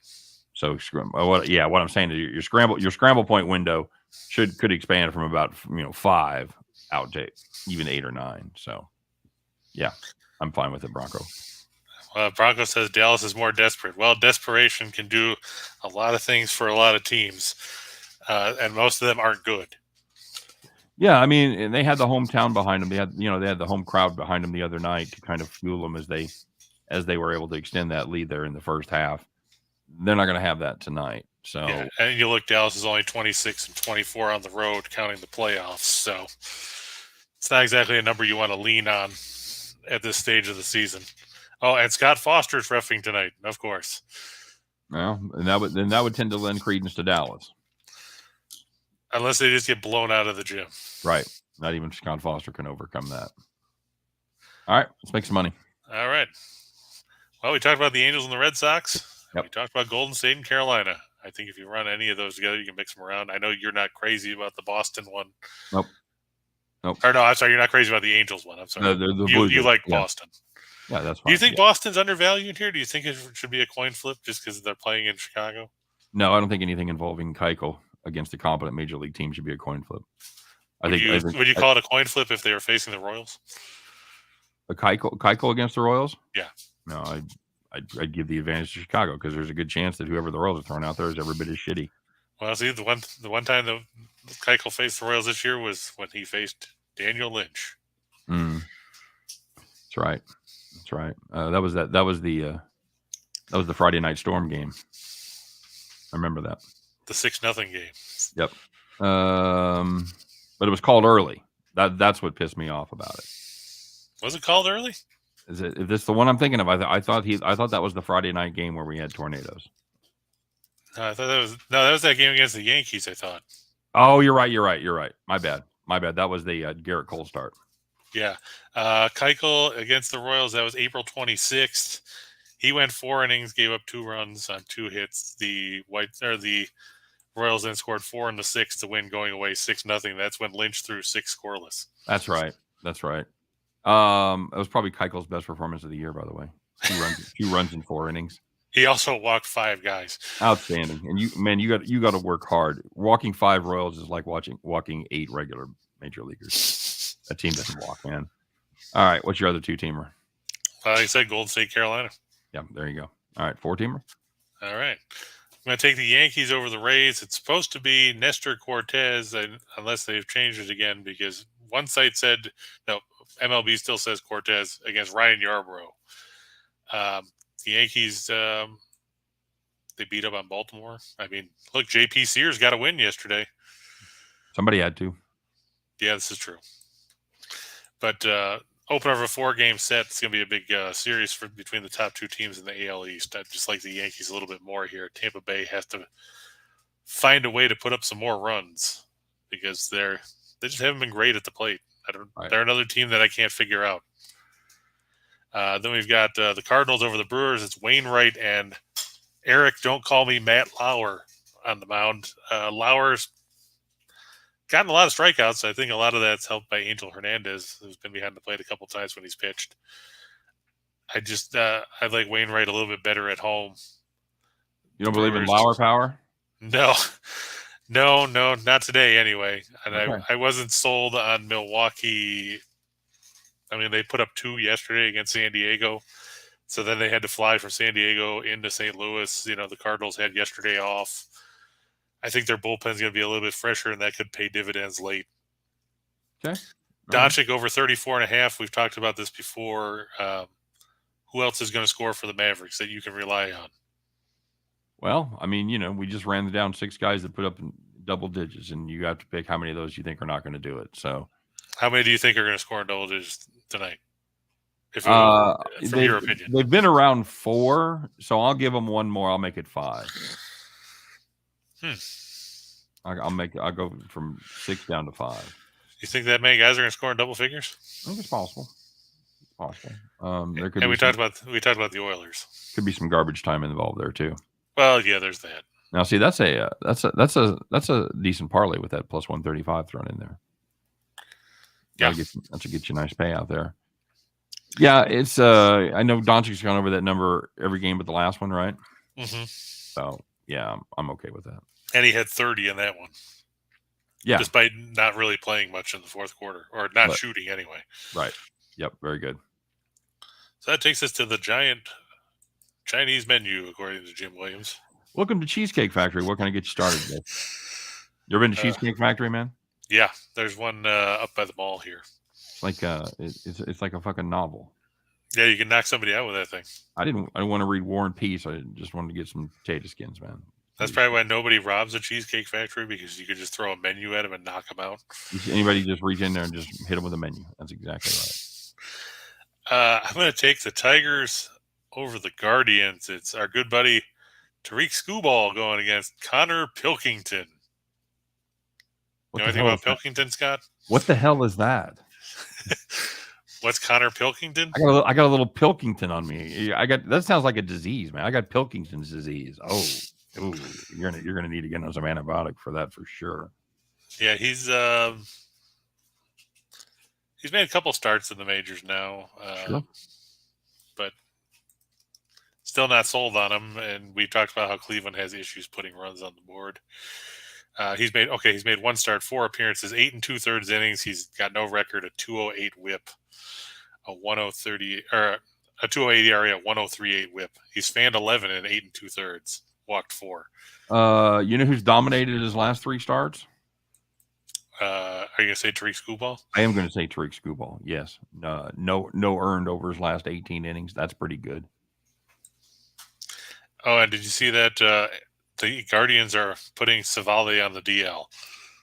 So what I'm saying is your scramble point window could expand from about 5 out to even 8 or 9. So. Yeah, I'm fine with it, Bronco. Bronco says Dallas is more desperate. Well, desperation can do a lot of things for a lot of teams, and most of them aren't good. Yeah, I mean, and they had the hometown behind them. They had the home crowd behind them the other night to kind of fuel them as they were able to extend that lead there in the first half. They're not going to have that tonight. So, yeah, and you look, Dallas is only 26 and 24 on the road, counting the playoffs. So it's not exactly a number you want to lean on at this stage of the season. Oh, and Scott Foster's reffing tonight, of course. well, and that would tend to lend credence to Dallas. Unless they just get blown out of the gym. Right. Not even Scott Foster can overcome that. All right, let's make some money. All right. Well, we talked about the Angels and the Red Sox. Yep. We talked about Golden State and Carolina. I think if you run any of those together, you can mix them around. I know you're not crazy about the Boston one. Nope. Or no, I'm sorry, you're not crazy about the Angels one. I'm sorry. You like Boston. Yeah, that's fine. Do you think Boston's undervalued here? Do you think it should be a coin flip just because they're playing in Chicago? No, I don't think anything involving Keuchel against a competent major league team should be a coin flip. Would you call it a coin flip if they were facing the Royals? A Keuchel against the Royals? Yeah. No, I'd give the advantage to Chicago because there's a good chance that whoever the Royals are throwing out there is every bit as shitty. Well, see, the one time the Keuchel faced the Royals this year was when he faced Daniel Lynch. That's right. That's right. That was the Friday Night Storm game. I remember that. The 6-0 game. Yep. But it was called early. That's what pissed me off about it. Was it called early? Is this the one I'm thinking of? I thought that was the Friday night game where we had tornadoes. No, I thought that was that game against the Yankees. I thought. Oh, you're right. My bad. That was the Garrett Cole start. Yeah, Keuchel against the Royals. That was April 26th. He went 4 innings, gave up 2 runs on 2 hits. The Royals then scored 4 in the 6th to win, going away 6-0. That's when Lynch threw 6 scoreless. That's right. It was probably Keuchel's best performance of the year, by the way. 2 runs in 4 innings. He also walked 5 guys. Outstanding. And you got to work hard. Walking 5 Royals is like walking 8 regular major leaguers. That team doesn't walk, man. All right, what's your other 2-teamer? Like I said, Golden State, Carolina. Yeah, there you go. All right, 4-teamer. All right. I'm going to take the Yankees over the Rays. It's supposed to be Nestor Cortez, unless they've changed it again, because one site said, no, MLB still says Cortez against Ryan Yarbrough. The Yankees, they beat up on Baltimore. I mean, look, J.P. Sears got a win yesterday. Somebody had to. Yeah, this is true. But opener of a 4-game set, it's going to be a big series between the top 2 teams in the AL East. I just like the Yankees a little bit more here. Tampa Bay has to find a way to put up some more runs because they just haven't been great at the plate. They're another team that I can't figure out. Then we've got the Cardinals over the Brewers. It's Wainwright and Eric, don't call me Matt Lauer, on the mound. Lauer's gotten a lot of strikeouts. I think a lot of that's helped by Angel Hernandez, who's been behind the plate a couple times when he's pitched. I like Wainwright a little bit better at home. You don't believe in Lauer power? No, not today anyway. And okay. I wasn't sold on Milwaukee. I mean, they put up 2 yesterday against San Diego. So then they had to fly from San Diego into St. Louis. You know, the Cardinals had yesterday off. I think their bullpen's going to be a little bit fresher, and that could pay dividends late. Okay. Doncic over 34.5. We've talked about this before. Who else is going to score for the Mavericks that you can rely on? Well, I mean, we just ran down 6 guys that put up in double digits, and you have to pick how many of those you think are not going to do it. So, how many do you think are going to score in double digits tonight? From your opinion, they've been around 4, so I'll give them one more. I'll make it 5. I'll go from 6 down to 5. You think that many guys are going to score in double figures? I think it's possible. There could. And we talked about the Oilers. Could be some garbage time involved there too. Well, yeah, there's that. Now, see, that's a decent parlay with that plus 135 thrown in there. Yeah, that's a get you a nice payout there. Yeah, it's. I know Doncic's gone over that number every game but the last one, right? Mm-hmm. So yeah, I'm okay with that. And he had 30 in that one. Yeah, despite not really playing much in the fourth quarter or not shooting anyway. Right. Yep. Very good. So that takes us to the giant Chinese menu, according to Jim Williams. Welcome to Cheesecake Factory. What can I get you started with? You ever been to Cheesecake Factory, man? Yeah, there's one up by the mall here. Like it's like a fucking novel. Yeah, you can knock somebody out with that thing. I didn't want to read War and Peace. I just wanted to get some potato skins, man. That's probably why nobody robs a Cheesecake Factory, because you could just throw a menu at them and knock them out. Anybody just reach in there and just hit them with a menu. That's exactly right. I'm going to take the Tigers over the Guardians. It's our good buddy Tariq Skubal going against Connor Pilkington. You know anything about Pilkington, Scott? What the hell is that? What's Connor Pilkington? I got a little Pilkington on me. That sounds like a disease, man. I got Pilkington's disease. Oh, you're gonna need to get on some antibiotic for that for sure. Yeah, he's made a couple starts in the majors now, sure. But still not sold on him. And we talked about how Cleveland has issues putting runs on the board. He's made one start, 4 appearances, 8 2/3 innings. He's got no record, a 2.08 WHIP, a 1.030 or a 2.08 ERA, a 1.038 WHIP. He's fanned 11 in 8 2/3, walked 4. You know who's dominated his last 3 starts? Are you gonna say Tariq Skubal? I am gonna say Tariq Skubal. Yes. No earned over his last 18 innings. That's pretty good. Oh, and did you see that the Guardians are putting Savali on the DL?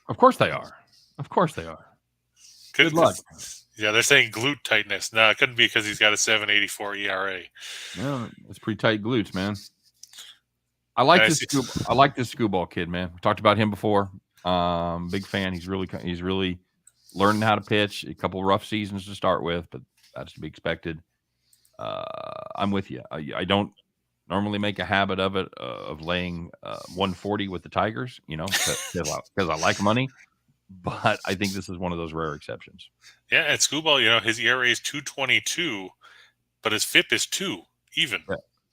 Of course they are. Good luck. Yeah, they're saying glute tightness. No, it couldn't be because he's got a 7.84 ERA. No, it's pretty tight glutes, man. I like this Skubal kid, man. We talked about him before. Big fan. He's really learning how to pitch. A couple rough seasons to start with, but that's to be expected. I'm with you. I don't normally make a habit of it of laying 140 with the Tigers, because I like money. But I think this is one of those rare exceptions. Yeah, at Skubal, his ERA is 2.22, but his FIP is 2 even.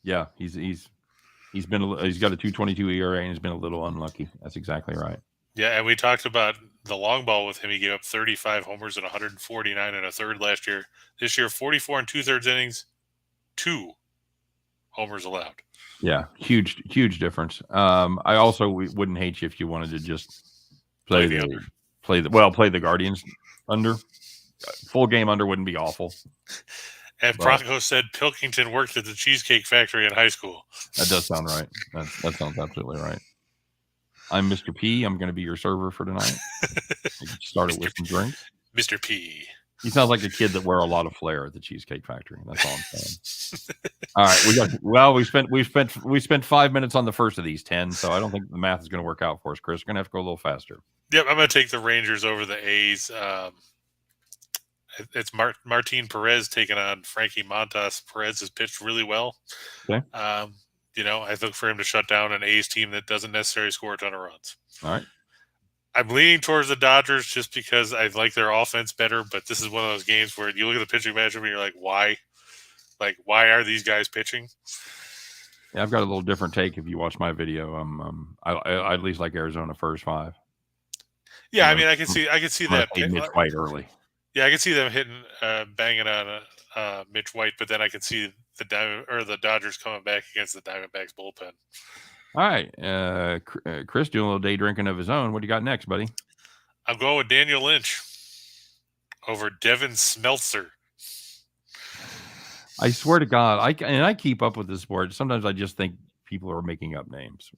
Yeah, he's got a 2.22 ERA and he's been a little unlucky. That's exactly right. Yeah, and we talked about the long ball with him. He gave up 35 homers and 149 and a third last year. This year, 44 2/3 innings, 2 homers allowed. Yeah, huge difference. I also wouldn't hate you if you wanted to just play the Guardians under. Full game under wouldn't be awful. And Bronco said Pilkington worked at the Cheesecake Factory in high school. That does sound right. That sounds absolutely right. I'm Mr. P. I'm going to be your server for tonight. Started with some drinks. Mr. P. He sounds like a kid that wear a lot of flair at the Cheesecake Factory. That's all I'm saying. All right, we spent 5 minutes on the first of these 10, so I don't think the math is going to work out for us, Chris. We're going to have to go a little faster. Yep, I'm going to take the Rangers over the A's. It's Martin Perez taking on Frankie Montas. Perez has pitched really well. Okay. I look for him to shut down an A's team that doesn't necessarily score a ton of runs. All right. I'm leaning towards the Dodgers just because I like their offense better, but this is one of those games where you look at the pitching matchup and you're like, why? Like, why are these guys pitching? Yeah, I've got a little different take if you watch my video. I at least like Arizona first 5. Yeah, I mean, I can see that. Mitch White early. Yeah, I can see them banging on Mitch White, but then I can see the Dodgers coming back against the Diamondbacks bullpen. All right, Chris doing a little day drinking of his own. What do you got next, buddy? I'm going with Daniel Lynch over Devin Smeltzer. I swear to God, I keep up with this sport. Sometimes I just think people are making up names.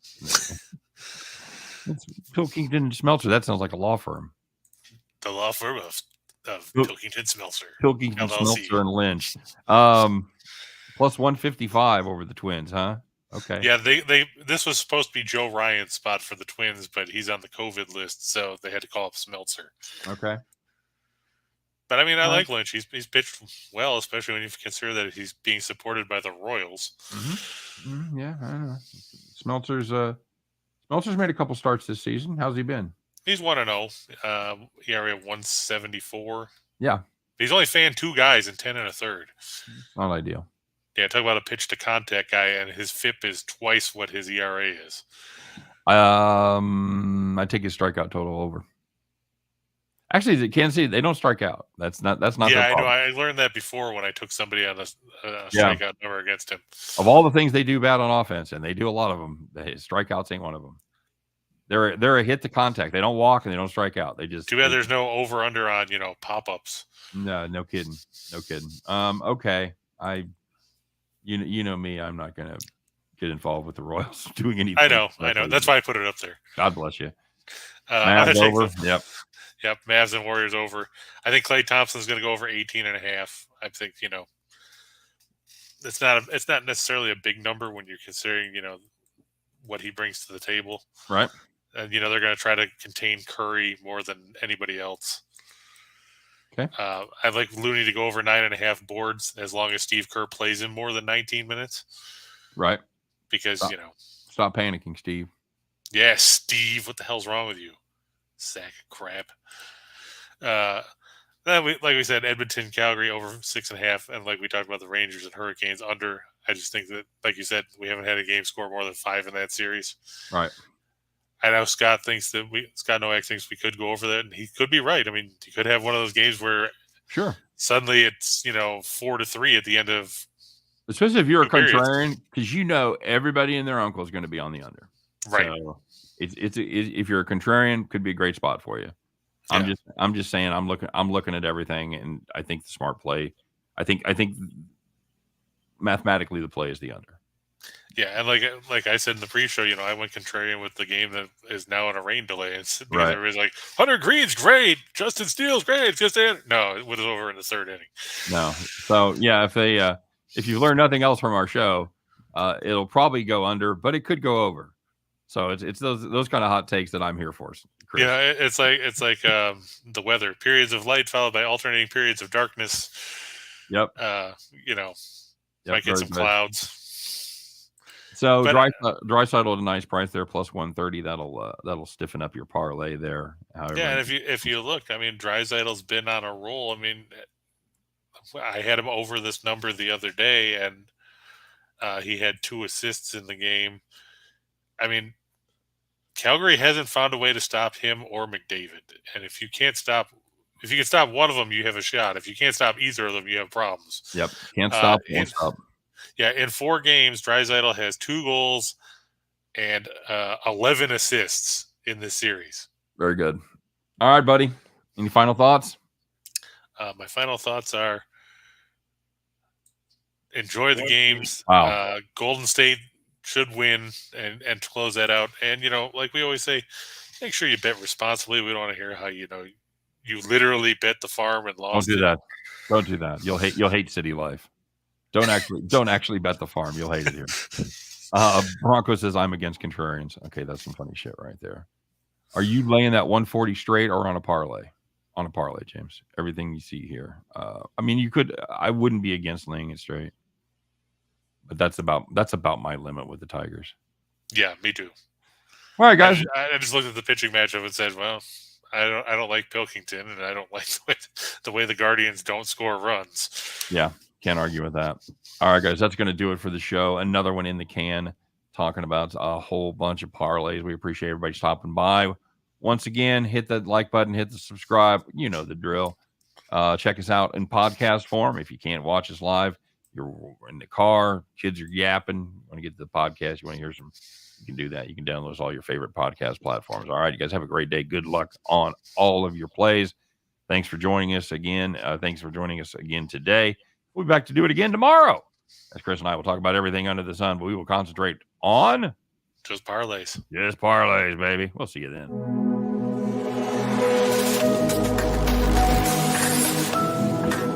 It's Pilkington Smeltzer. That sounds like a law firm. The law firm of Pilkington Smeltzer. Pilkington Smeltzer and Lynch. Plus 155 over the Twins, huh? Okay. Yeah, this was supposed to be Joe Ryan's spot for the Twins, but he's on the COVID list, so they had to call up Smeltzer. Okay. But I mean, I like Lynch. He's pitched well, especially when you consider that he's being supported by the Royals. Mm-hmm. Yeah, I don't know. Smeltzer's made a couple starts this season. How's he been? He's 1-0. ERA 174. Yeah. He's only fanned 2 guys in 10 1/3. Not ideal. Yeah, talk about a pitch to contact guy, and his FIP is twice what his ERA is. I take his strikeout total over. Actually, Kansas City, they don't strike out. That's not. Yeah, I know. I learned that before when I took somebody on a strikeout number against him. Of all the things they do bad on offense, and they do a lot of them, strikeouts ain't one of them. They're a hit to contact. They don't walk and they don't strike out. They just. Too bad there's no over under on pop ups. No kidding. Okay, you know me. I'm not gonna get involved with the Royals doing anything. I know. That's why I put it up there. God bless you. Mavs over. Yep. Mavs and Warriors over. I think Klay Thompson's going to go over 18.5. I think, it's not necessarily a big number when you're considering, what he brings to the table. Right. And, they're going to try to contain Curry more than anybody else. Okay. I'd like Looney to go over 9.5 boards as long as Steve Kerr plays him more than 19 minutes. Right. Because, Stop panicking, Steve. Yeah, Steve, what the hell's wrong with you? Sack of crap. Like we said, Edmonton, Calgary over 6.5. And like we talked about the Rangers and Hurricanes under. I just think that, like you said, we haven't had a game score more than 5 in that series. Right. I know Scott Noack thinks we could go over that, and he could be right. I mean, he could have one of those games where suddenly it's 4-3 at the end of. Especially if you're a contrarian, because everybody and their uncle is going to be on the under. Right. So if you're a contrarian, could be a great spot for you. Yeah. I'm just saying I'm looking at everything, and I think the smart play. I think mathematically the play is the under. Yeah, and like I said in the pre-show, I went contrarian with the game that is now in a rain delay. It's because everybody's like, Hunter Green's great, Justin Steele's great. It's just no, it was over in the 3rd inning. No, so yeah, if you learn nothing else from our show, it'll probably go under, but it could go over. So it's those kind of hot takes that I'm here for, Chris. Yeah, it's like the weather: periods of light followed by alternating periods of darkness. Yep. Might get some clouds. So Draisaitl at a nice price there, plus 130. That'll stiffen up your parlay there. However, yeah, and if you look, I mean, Draisaitl's been on a roll. I mean, I had him over this number the other day, and he had 2 assists in the game. I mean, Calgary hasn't found a way to stop him or McDavid. And if you can stop one of them, you have a shot. If you can't stop either of them, you have problems. Yep. Can't stop, won't stop. Yeah, in 4 games, Draisaitl has 2 goals and 11 assists in this series. Very good. All right, buddy. Any final thoughts? My final thoughts are enjoy the games. Wow. Golden State should win and close that out. And, like we always say, make sure you bet responsibly. We don't want to hear how, you literally bet the farm and lost. Don't do that. You'll hate city life. Don't actually bet the farm. You'll hate it here. Bronco says I'm against contrarians. Okay, that's some funny shit right there. Are you laying that 140 straight or on a parlay? On a parlay, James. Everything you see here. I mean, I wouldn't be against laying it straight. But that's about my limit with the Tigers. Yeah, me too. All right, guys. I just looked at the pitching matchup and said, well, I don't like Pilkington, and I don't like the way the Guardians don't score runs. Yeah, can't argue with that. All right, guys, that's going to do it for the show. Another one in the can, talking about a whole bunch of parlays. We appreciate everybody stopping by. Once again, hit the like button, hit the subscribe. You know the drill. Check us out in podcast form. If you can't watch us live, you're in the car, kids are yapping, you want to get to the podcast, you want to hear some, you can do that. You can download all your favorite podcast platforms. All right, you guys have a great day. Good luck on all of your plays. Thanks for joining us again. Thanks for joining us again today. We'll be back to do it again tomorrow. As Chris and I will talk about everything under the sun, but we will concentrate on just parlays. Just parlays, baby. We'll see you then.